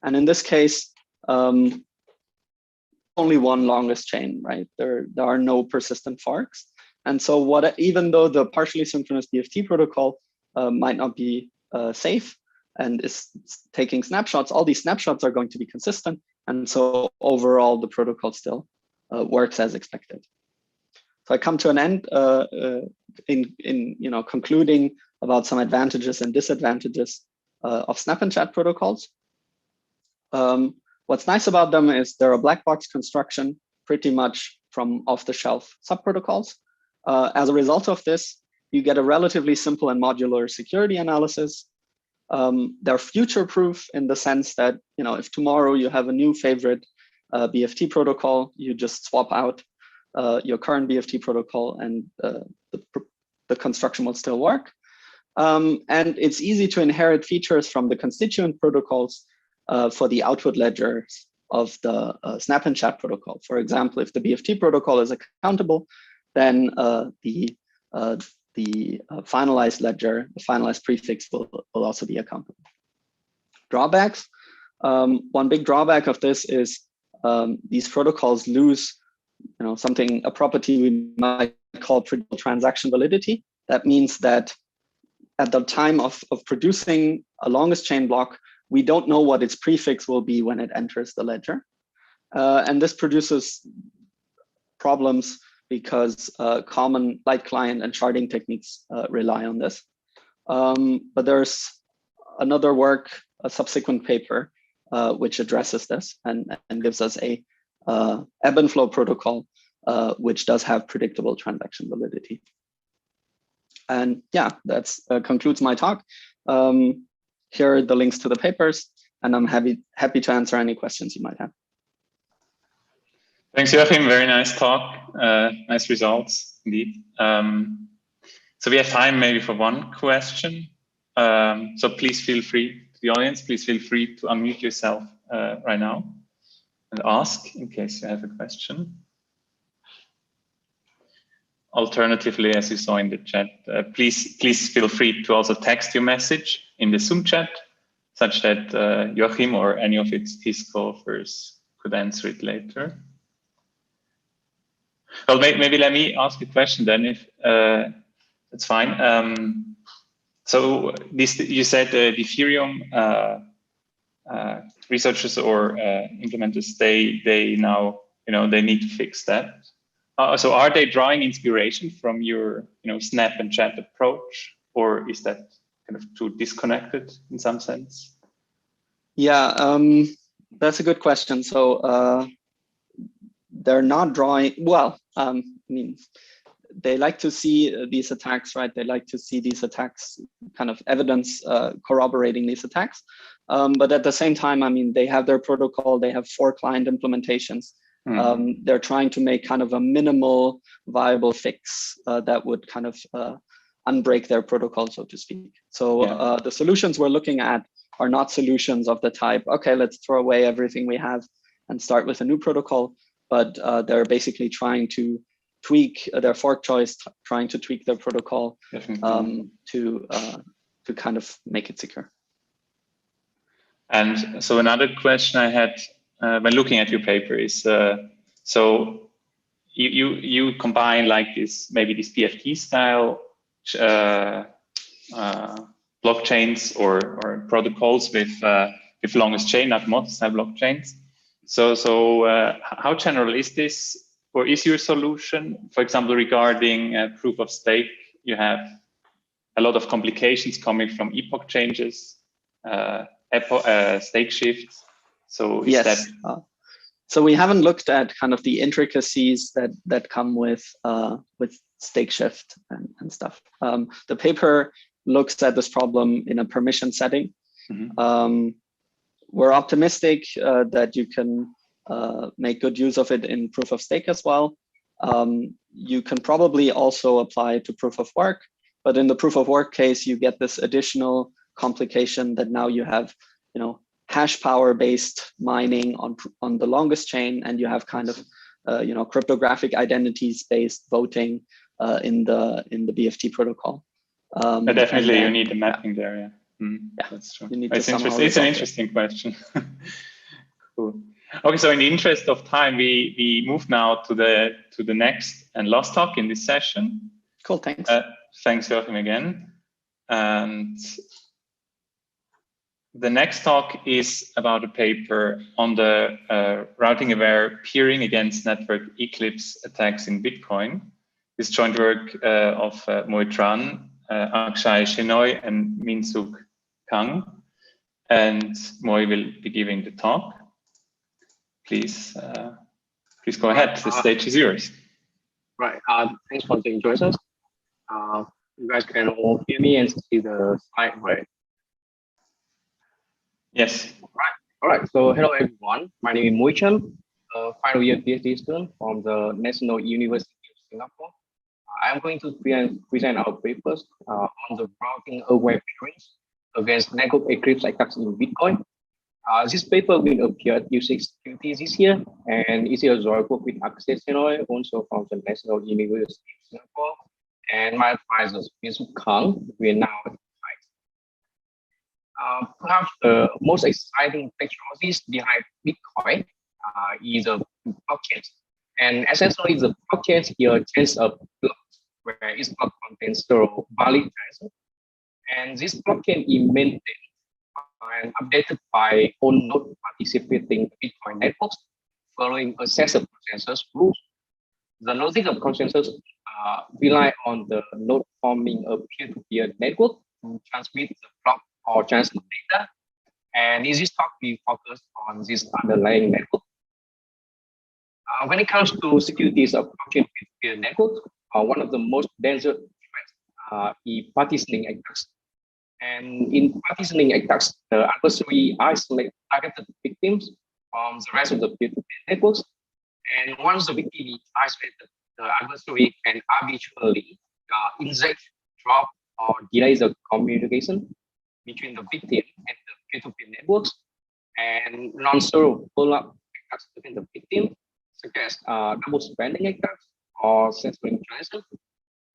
S4: And in this case, only one longest chain, right? There are no persistent forks. And so even though the partially synchronous BFT protocol might not be safe and is taking snapshots, all these snapshots are going to be consistent. And so overall, the protocol still works as expected. So I come to an end in concluding about some advantages and disadvantages of snap and chat protocols. What's nice about them is they're a black box construction, pretty much from off-the-shelf subprotocols. As a result of this, you get a relatively simple and modular security analysis. They're future-proof in the sense that, if tomorrow you have a new favorite BFT protocol, you just swap out your current BFT protocol, and the construction will still work. And it's easy to inherit features from the constituent protocols for the output ledgers of the snap and chat protocol. For example, if the BFT protocol is accountable, then the finalized ledger, the finalized prefix will also be accountable. Drawbacks. One big drawback of this is these protocols lose, a property we might call predictable transaction validity. That means that at the time of producing a longest chain block, we don't know what its prefix will be when it enters the ledger. And this produces problems because common light client and sharding techniques rely on this. But there's another work, a subsequent paper, which addresses this and gives us a Ebb-and-Flow protocol, which does have predictable transaction validity. And yeah, that concludes my talk. Here are the links to the papers, and I'm happy to answer any questions you might have.
S1: Thanks, Joachim. Very nice talk. Nice results, indeed. So we have time maybe for one question. So please feel free, to the audience, please feel free to unmute yourself right now and ask in case you have a question. Alternatively, as you saw in the chat, please feel free to also text your message in the Zoom chat, such that Joachim or any of his co-authors could answer it later. Well, maybe let me ask a question then, if that's fine. So you said the Ethereum researchers or implementers, they now they need to fix that. So are they drawing inspiration from your snap and chat approach, or is that kind of too disconnected in some sense?
S4: Yeah, that's a good question. So they're not drawing, well, I mean, they like to see these attacks, right? They like to see these attacks, kind of evidence corroborating these attacks. But at the same time, I mean, they have their protocol, they have 4 client implementations. They're trying to make kind of a minimal viable fix that would kind of unbreak their protocol, so to speak. So the solutions we're looking at are not solutions of the type, okay, let's throw away everything we have and start with a new protocol, but they're basically trying to tweak their fork choice, trying to tweak their protocol to kind of make it secure.
S1: And so another question I had when looking at your paper is, so you combine like this, maybe this BFT style blockchains or protocols with longest chain, not multi-style blockchains. So how general is this, or is your solution? For example, regarding proof of stake, you have a lot of complications coming from epoch changes, stake shifts. So is
S4: yes. So we haven't looked at kind of the intricacies that come with stake shift and stuff. The paper looks at this problem in a permission setting. Mm-hmm. We're optimistic that you can make good use of it in proof of stake as well. You can probably also apply it to proof of work, but in the proof of work case, you get this additional complication that now you have, hash power based mining on the longest chain, and you have kind of, cryptographic identities based voting in the BFT protocol.
S1: Definitely, you need the mapping there. Yeah, yeah, that's true. It's interesting. It's an interesting question. Cool. Okay, so in the interest of time, we move now to the next and last talk in this session.
S4: Cool. Thanks.
S1: Thanks, Joachim, again. And the next talk is about a paper on the routing-aware peering against network eclipse attacks in Bitcoin. This joint work of Moi Tran, Akshay Shenoy, and Min-Suk Kang. And Moi will be giving the talk. Please go ahead. The stage is yours.
S5: Right. Thanks for the introductions. You guys can all hear me and see the slide, right?
S1: Yes.
S5: All right. So hello everyone. My name is Moi Tran, final year PhD student from the National University of Singapore. I'm going to present our papers on the routing-aware peering against network eclipse attacks in Bitcoin. This paper will appear at U6 Securities this year, and it's a joint work with Akshay Shenoy, also from the National University of Singapore, and my advisors, Min-Suk Kang, will now. Perhaps the most exciting technologies behind Bitcoin is a blockchain. And essentially, the blockchain here changes a block where each block contains several valid transactions. And this blockchain is maintained and updated by all node participating Bitcoin networks following a set of consensus rules. The logic of consensus rely on the node forming a peer-to-peer network to transmit the block or transfer data, and in this talk we focus on this underlying network. When it comes to securities of blockchain peer-to-peer networks, one of the most dangerous threats is partitioning attacks. And in partitioning attacks, the adversary isolates targeted victims from the rest of the peer-to-peer networks. And once the victim is isolated, the adversary can arbitrarily inject, drop, or delay the communication between the victim and the peer-to-peer networks, and non-zero follow-up attacks between the victim, such as double spending attacks or censoring transactions.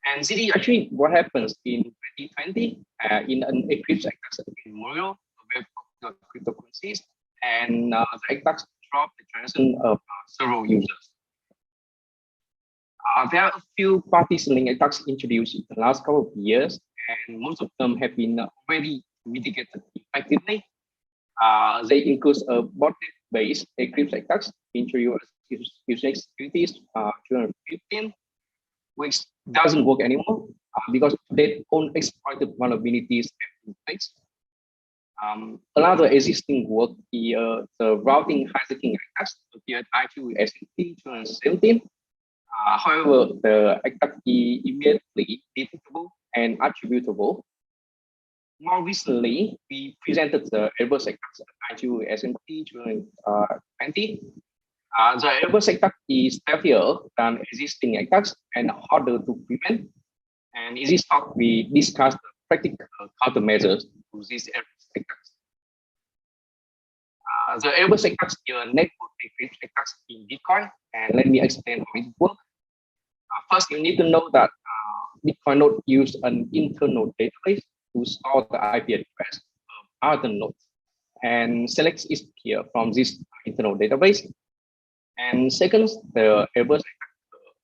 S5: And this is actually what happens in 2020 in an eclipse attacks in Morio, very popular cryptocurrencies, and the attacks drop the transaction of several users. There are a few partitioning attacks introduced in the last couple of years, and most of them have been already mitigated effectively. They include a botnet-based eclipse attacks introduced using securities 2015, which doesn't work anymore because they own exploited vulnerabilities have been fixed. Another existing work is the routing hijacking attacks appeared actually as in 2017. However, the attack is immediately detectable and attributable. More recently, we presented the adverse attacks at ITU SMT 2020. The adverse attack is heavier than existing attacks and harder to prevent. And in this talk, we discussed the practical countermeasures to these adverse attacks. The adverse attacks are network eclipse attacks in Bitcoin, and let me explain how it works. First, you need to know that Bitcoin node use an internal database to store the IP address of other nodes and select its peer from this internal database. And second, the adverse attack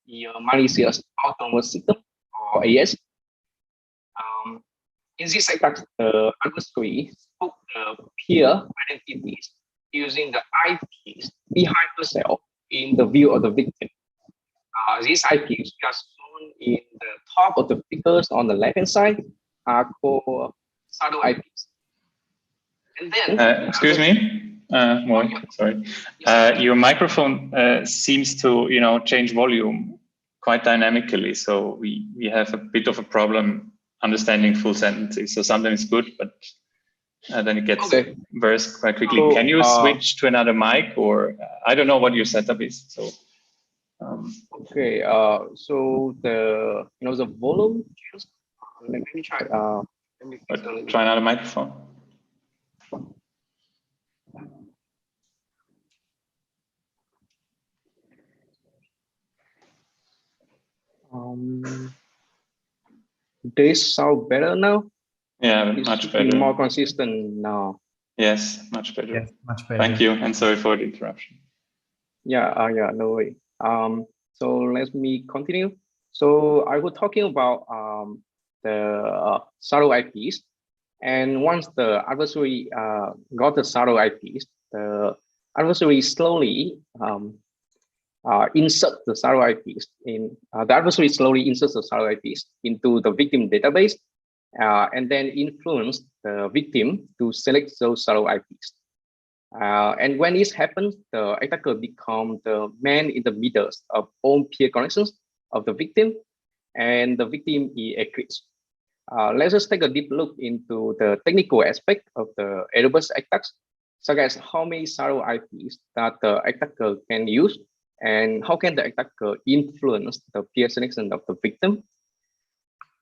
S5: is a malicious autonomous system or AS. In this attack, the adversary spoke the peer identities using the IPs behind the cell in the view of the victim. These IPs just shown in the top of the figures on the left-hand side are called shadow IPs. And then,
S1: excuse me, Moy, sorry. Your microphone seems to, change volume quite dynamically. So we have a bit of a problem understanding full sentences. So sometimes it's good, but then it gets worse quite quickly.
S5: So,
S1: can you switch to another mic, or I don't know what your setup is. So.
S5: Okay. So the the volume. Let me try.
S1: Try another microphone.
S5: They sound better now?
S1: Yeah, much better.
S5: More consistent now.
S1: Yes, much better.
S6: Yes, much better.
S1: Thank you, and sorry for the interruption.
S5: Yeah, yeah, no way. So let me continue. So I was talking about the shadow IPs, and once the adversary got the shadow IPs, the adversary slowly insert the shadow IPs in the adversary slowly inserts the shadow IPs into the victim database, and then influence the victim to select those shadow IPs. And when this happens, the attacker becomes the man in the middle of all peer connections of the victim, and the victim is agrees. Let's just take a deep look into the technical aspect of the robust attacks, such as how many shadow IPs that the attacker can use, and how can the attacker influence the peer selection of the victim.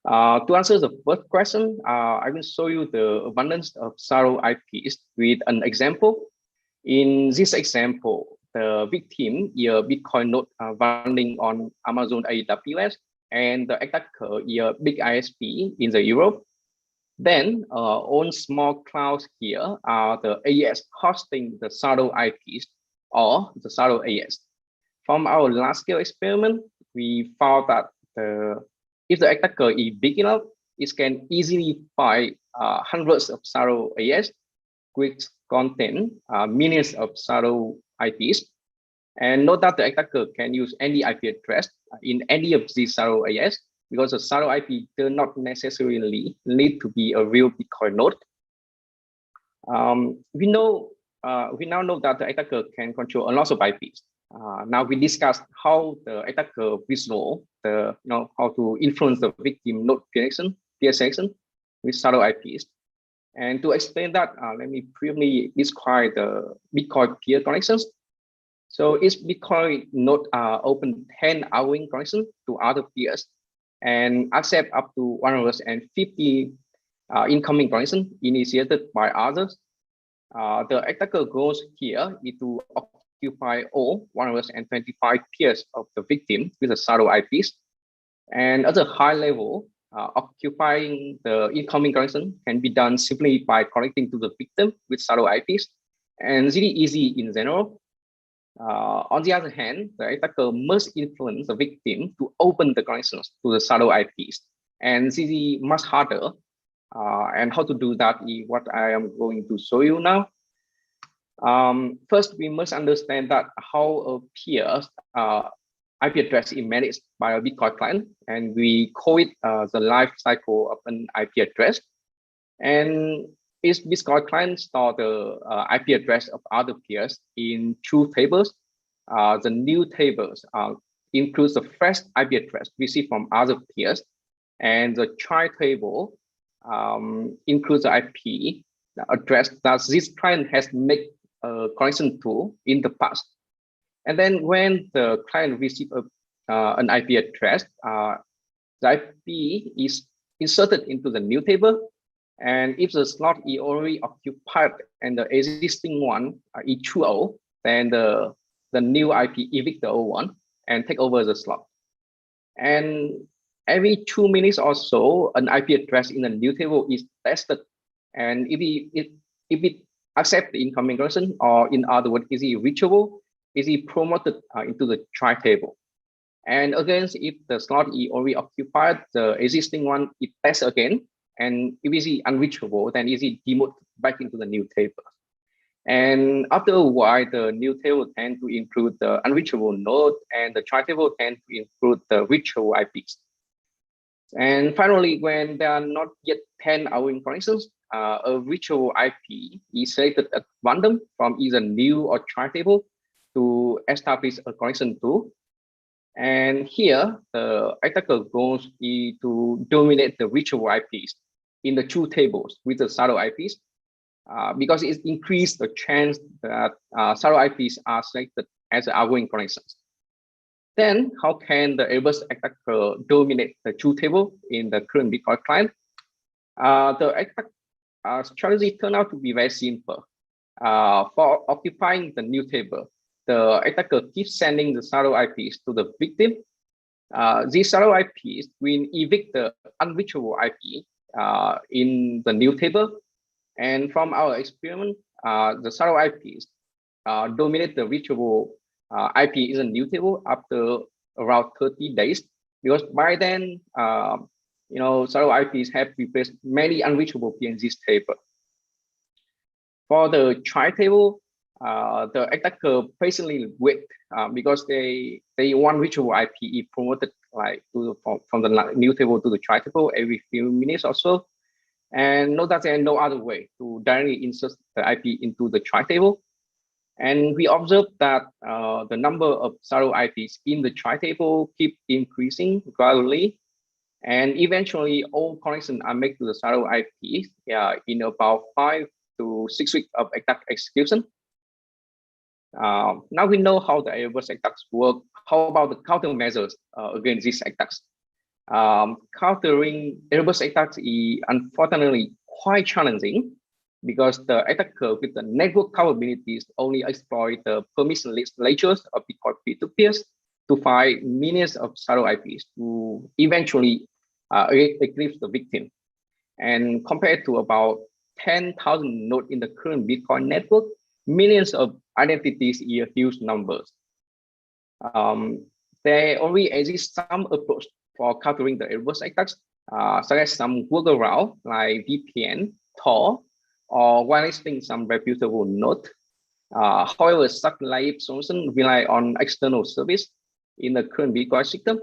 S5: To answer the first question, I will show you the abundance of shadow IPs with an example. In this example, the victim is a Bitcoin node running on Amazon AWS, and the attacker is a big ISP in the Europe. Then on small clouds here are the AES hosting the shadow IPs or the shadow AES. From our large scale experiment, we found that if the attacker is big enough, it can easily find hundreds of shadow AES, which contain millions of shadow IPs. And note that the attacker can use any IP address in any of these shadow AES, because the shadow IP does not necessarily need to be a real Bitcoin node. We now know that the attacker can control a lot of IPs. Now we discussed how the attacker visual how to influence the victim node peer selection with shadow IPs. And to explain that, let me briefly describe the Bitcoin peer connections. So each Bitcoin node open 10 outgoing connections to other peers and accept up to 150 incoming connections initiated by others. The attacker goes here to occupy all 125 peers of the victim with the shadow IPs. And at a high level, occupying the incoming connection can be done simply by connecting to the victim with shadow IPs, and it's really easy in general. On the other hand, the attacker must influence the victim to open the connections to the shadow IPs, and this is much harder. And how to do that is what I am going to show you now. First, we must understand that how a peer's IP address is managed by a Bitcoin client, and we call it the life cycle of an IP address. And each Bitcoin client stores the IP address of other peers in two tables. The new tables includes the fresh IP address received from other peers, and the child table includes the IP address that this client has made a connection to in the past. And then when the client receives an IP address, the IP is inserted into the new table. And if the slot is already occupied and the existing one is too old, then the new IP evict the old one and take over the slot. And every 2 minutes or so, an IP address in the new table is tested. And if it accepts the incoming connection, or in other words, is it reachable, is it promoted into the try table. And again, if the slot is already occupied, the existing one is tested again. And if it is unreachable, then is it demoted back into the new table. And after a while, the new table tends to include the unreachable node, and the try table tends to include the reachable IPs. And finally, when there are not yet 10 outgoing connections, a virtual IP is selected at random from either new or try table to establish a connection to. And here, the attacker goes to dominate the virtual IPs in the two tables with the shadow IPs, because it increases the chance that shadow IPs are selected as outgoing connections. Then, how can the adverse attacker dominate the two table in the current Bitcoin client? The attack strategy turned out to be very simple. For occupying the new table, the attacker keeps sending the shadow IPs to the victim. These shadow IPs will evict the unreachable IP in the new table. And from our experiment, the shadow IPs dominate the reachable IP in the new table after around 30 days, because by then, shadow IPs have replaced many unreachable P in this table. For the try table, the attacker patiently wait because they want reachable IP is promoted like from the new table to the try table every few minutes or so, and note that there is no other way to directly insert the IP into the try table. And we observed that the number of shadow IPs in the try table keep increasing gradually, and eventually all connections are made to the shadow IPs in about 5 to 6 weeks of attack execution. Now we know how the adverse attacks work. How about the countermeasures against these attacks? Countering adverse attacks is unfortunately quite challenging, because the attacker with the network capabilities only exploit the permissionless layers of Bitcoin peer-to-peers to find millions of shadow IPs to eventually eclipse the victim. And compared to about 10,000 nodes in the current Bitcoin network, millions of identities are huge numbers. There already exists some approach for countering the adverse attacks, such as some workaround like VPN, Tor, or whitelisting some reputable node. However, such naive solutions rely on external service in the current Bitcoin system.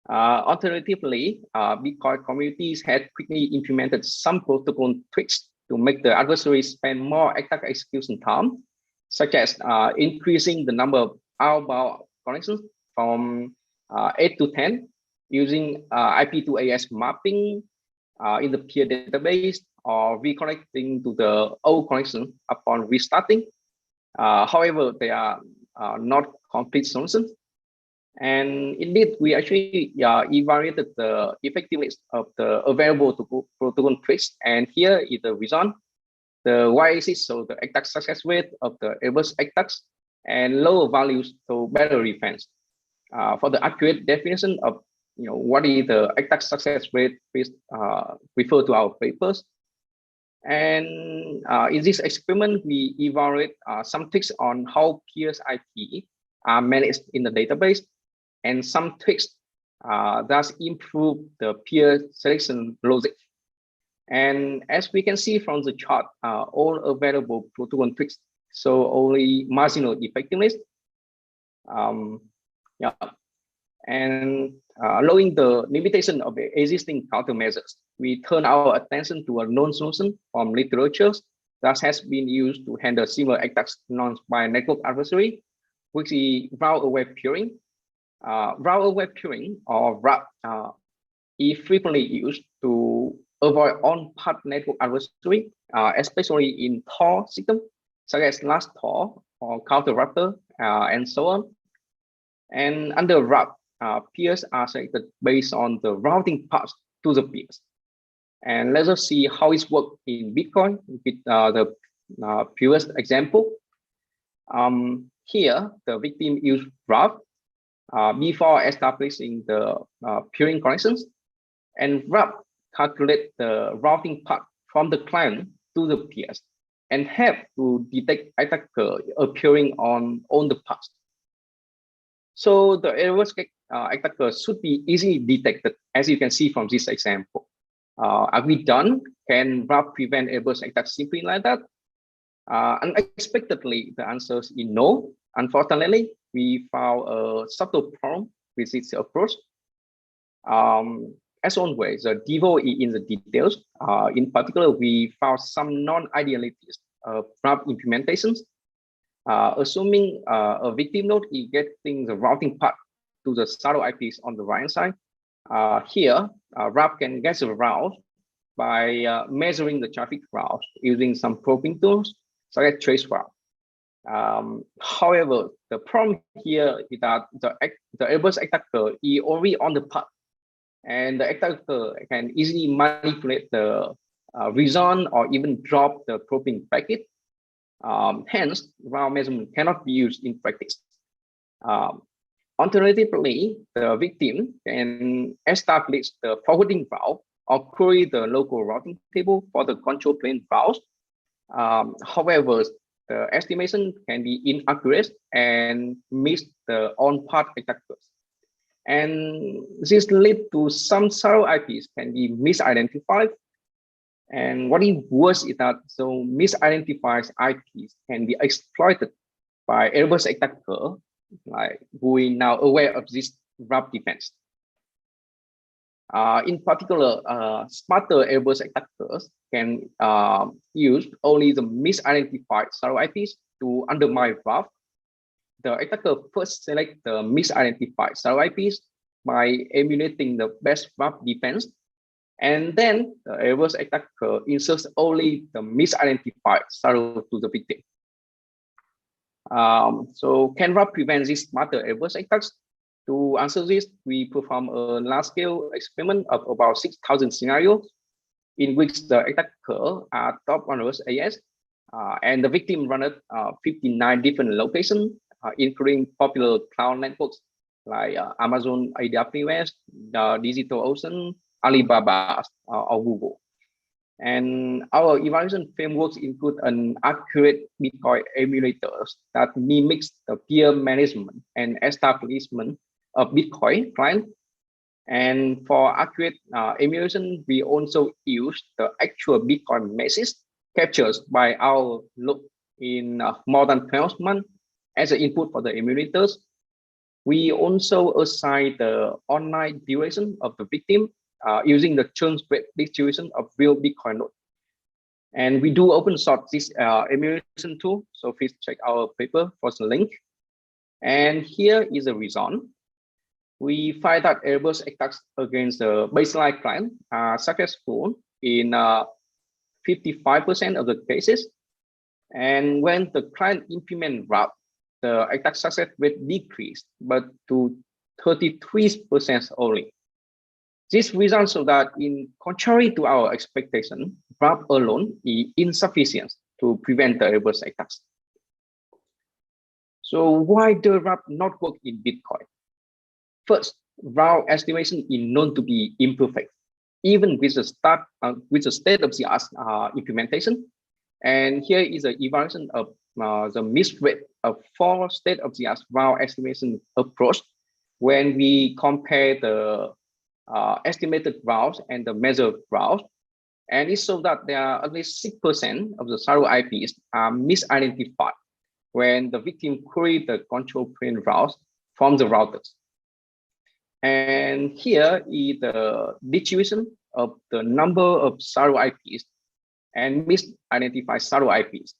S5: Alternatively, Bitcoin communities had quickly implemented some protocol tweaks to make the adversary spend more attack execution time, such as increasing the number of outbound connections from 8 to 10, using IP to AS mapping in the peer database, or reconnecting to the old connection upon restarting. However, they are not complete solutions. And indeed, we actually evaluated the effectiveness of the available protocol tweaks. And here is the result. The y-axis shows the attack success rate of the adverse attacks, and lower values so better defense. For the accurate definition of what is the attack success rate, please refer to our papers. And in this experiment, we evaluate some tweaks on how peers IP are managed in the database, and some tweaks that improve the peer selection logic. And as we can see from the chart, all available protocol tweaks show only marginal effectiveness. And knowing the limitation of the existing countermeasures, we turn our attention to a known solution from literature that has been used to handle similar attacks launched by a network adversary, which is route-aware peering. Route-aware peering, or RAP, is frequently used to avoid on-path network adversary, especially in Tor systems, such as last Tor or counter router, and so on. And under RAP, peers are selected based on the routing paths to the peers. And let us see how it's worked in Bitcoin with the previous example. Here, the victim used RAP before establishing the peering connections, and RAP calculate the routing path from the client to the peers and have to detect attacker appearing on the path. So the adverse attacker should be easily detected, as you can see from this example. Are we done? Can RAP prevent adverse attacks simply like that? Unexpectedly, the answer is no. Unfortunately, we found a subtle problem with this approach. as always, the devil is in the details. In particular, we found some non-idealities of RAP implementations. Assuming a victim node is getting the routing path to the shadow IPs on the right side. Here, RAP can get the route by measuring the traffic route using some probing tools, such as trace route. However, the problem here is that the adverse attacker is already on the path, and the attacker can easily manipulate the result or even drop the probing packet. Hence, route measurement cannot be used in practice. Alternatively, the victim can establish the forwarding route or query the local routing table for the control plane routes. However, the estimation can be inaccurate and miss the on-path attackers. And this leads to some shadow IPs can be misidentified. And what is worse is that so misidentified IPs can be exploited by adverse attacker, like who is now aware of this RAP defense. In particular, smarter adverse attackers can use only the misidentified shadow IPs to undermine RAP. The attacker first select the misidentified shadow IPs by emulating the best RAP defense, and then the adverse attacker inserts only the misidentified shadow to the victim. So can RAP prevent these smarter adverse attacks? To answer this, we perform a large-scale experiment of about 6,000 scenarios in which the attacker are top runners AS, and the victim run 59 different locations, including popular cloud networks like Amazon AWS, DigitalOcean, Alibaba, or Google. And our evaluation frameworks include an accurate Bitcoin emulators that mimics the peer management and establishment of Bitcoin client. And for accurate emulation, we also use the actual Bitcoin message captured by our loop in more than 12 months as an input for the emulators. We also assign the online duration of the victim using the churn rate distribution of real Bitcoin node. And we do open source this emulation tool, so please check our paper for the link. And here is the result. We find that adverse attacks against the baseline client are successful in 55% of the cases. And when the client implement RAP, the attack success rate decreased, but to 33% only. This results so that, in contrary to our expectation, RAP alone is insufficient to prevent the adverse attacks. So why does RAP not work in Bitcoin? First, route estimation is known to be imperfect, even with the state-of-the-art implementation. And here is an evaluation of the miss rate of 4 state-of-the-art route estimation approach when we compare the estimated routes and the measured routes. And it shows that there are at least 6% of the shadow IPs are misidentified when the victim queried the control plane routes from the routers. And here is the distribution of the number of shadow IPs and misidentified shadow IPs.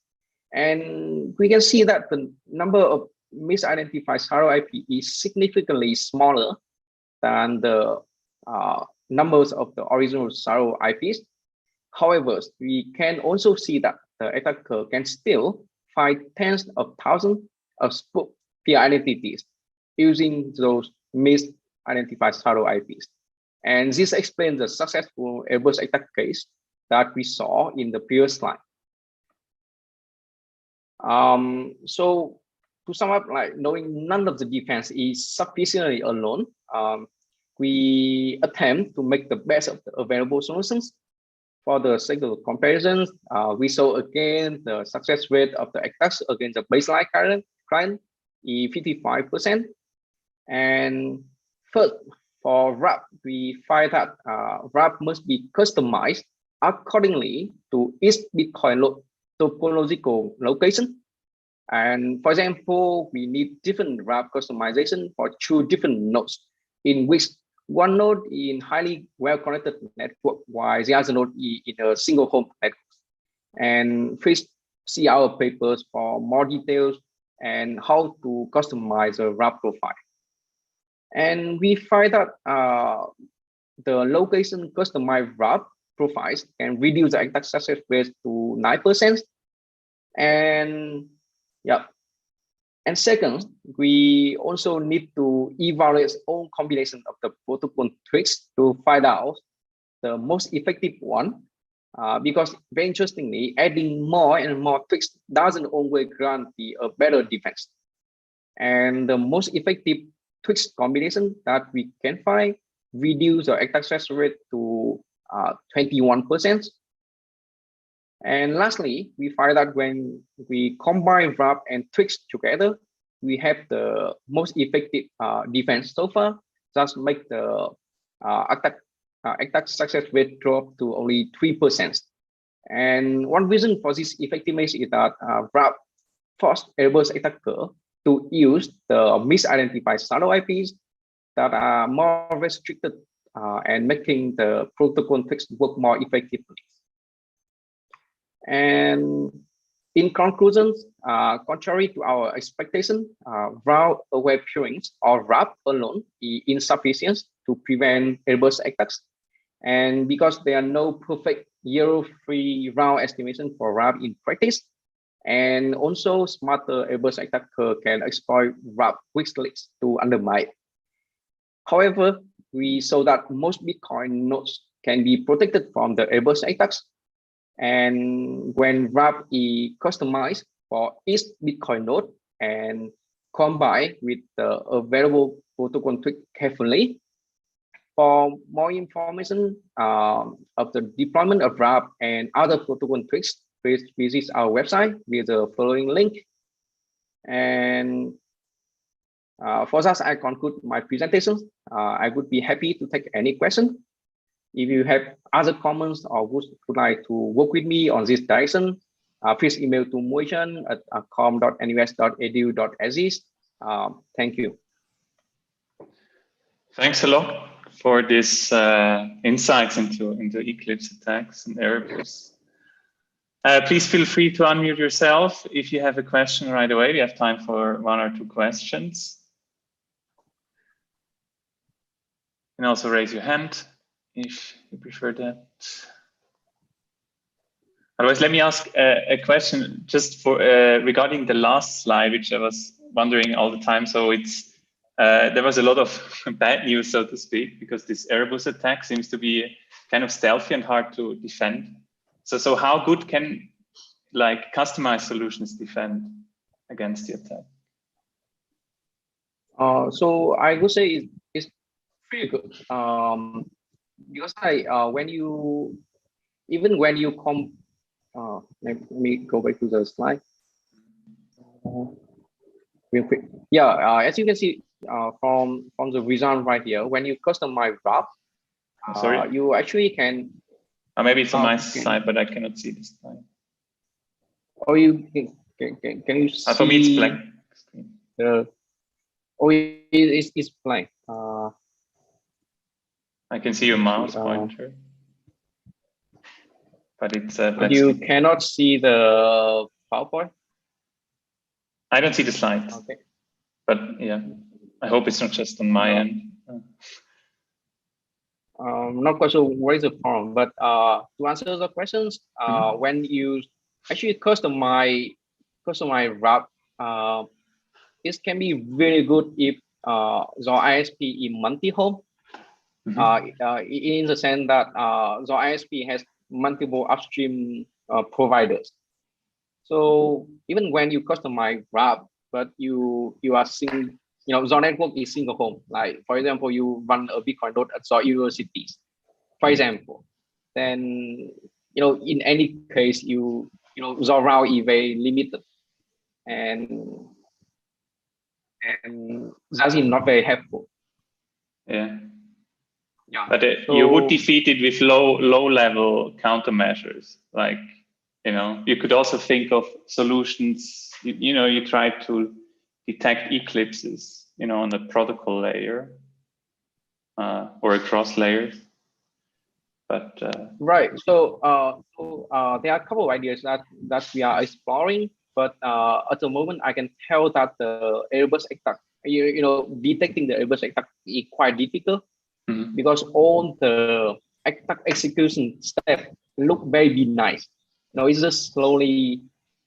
S5: And we can see that the number of misidentified shadow IP is significantly smaller than the numbers of the original shadow IPs. However, we can also see that the attacker can still find tens of thousands of spook peer identities using those misidentified shadow IPs. And this explains the successful adverse attack case that we saw in the previous slide. So to sum up, like knowing none of the defense is sufficiently alone, we attempt to make the best of the available solutions. For the sake of comparisons, we saw again the success rate of the attacks against the baseline client is 55%. And first, for RAP, we find that RAP must be customized accordingly to each Bitcoin node topological location. And for example, we need different RAP customization for 2 different nodes in which one node in highly well-connected network, while the other node in a single home network. And please see our papers for more details and how to customize a RAP profile. And we find that the location customized RAP profiles can reduce the attack success rate to 9%. And yeah. And second, we also need to evaluate all combination of the protocol tweaks to find out the most effective one. Because very interestingly, adding more and more tweaks doesn't always guarantee a better defense. And the most effective tweaks combination that we can find reduce the attack success rate to 21%. And lastly, we find that when we combine RAP and tweaks together, we have the most effective defense so far. Just make the attack success rate drop to only 3%. And one reason for this effectiveness is that RAP forced Airbus attacker to use the misidentified shadow IPs that are more restricted and making the protocol tweaks work more effectively. And in conclusion, contrary to our expectation, route-aware peerings or RAP alone is insufficient to prevent Airbus attacks. And because there are no perfect error-free route estimation for RAP in practice, and also smarter Airbus attacker can exploit RAP weak links to undermine. However, we saw that most Bitcoin nodes can be protected from the Airbus attacks. And when RAP is customized for each Bitcoin node and combined with the available protocol tweak carefully, for more information of the deployment of RAP and other protocol tweaks, please visit our website with the following link. And for that, I conclude my presentation. I would be happy to take any question. If you have other comments or would like to work with me on this direction, please email to moishan@com.nus.edu.sg. Thank you.
S1: Thanks a lot for this insights into Eclipse attacks and Erebus. Please feel free to unmute yourself if you have a question right away. We have time for 1 or 2 questions. You can also raise your hand if you prefer that. Otherwise, let me ask a question just for regarding the last slide, which I was wondering all the time. So it's there was a lot of bad news, so to speak, because this Erebus attack seems to be kind of stealthy and hard to defend. So how good can like customized solutions defend against the attack?
S5: So I would say it's pretty good. Because when you come, let me go back to the slide. Real quick. Yeah, as you can see from the result right here, when you customize RAP, you actually can.
S1: Maybe it's on my side, but I cannot see this slide.
S5: Or you can you see?
S1: For me, it's blank.
S5: It's blank.
S1: I can see your mouse pointer, but it's.
S5: You cannot see the PowerPoint.
S1: I don't see the slides.
S5: Okay.
S1: But yeah, I hope it's not just on my end.
S5: I'm not quite sure what is the problem, but to answer the questions, when you actually customize RAP, this can be really good if the ISP is multi-home. In the sense that the ISP has multiple upstream providers. So even when you customize RAP, but you are seeing, the network is single home. Like for example, you run a Bitcoin node at the universities, for example. Then in any case, the route is very limited, and that is not very helpful.
S1: Yeah.
S5: Yeah.
S1: But you would defeat it with low-level countermeasures. Like, you could also think of solutions. You try to detect eclipses, on the protocol layer. or across layers. But
S5: right. So there are a couple of ideas that we are exploring, but at the moment I can tell that the Airbus attack, detecting the Airbus attack is quite difficult because all the attack execution step look very nice. It's just slowly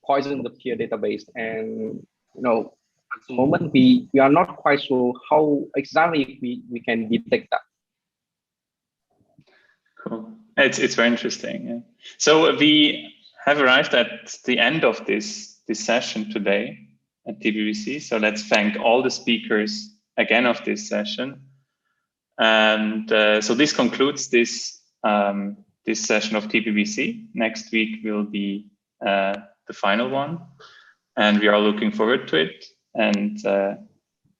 S5: poison the peer database, and at the moment we are not quite sure how exactly we can detect that.
S1: Cool. It's very interesting. Yeah. So we have arrived at the end of this session today at Tpbc. So let's thank all the speakers again of this session. And so this concludes this this session of Tpbc. Next week will be the final one, and we are looking forward to it. And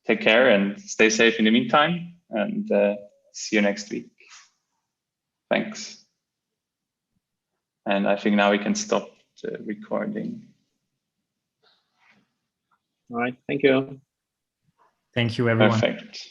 S1: take care and stay safe in the meantime. And see you next week. Thanks. And I think now we can stop the recording.
S5: All right, thank you.
S6: Thank you, everyone.
S1: Perfect.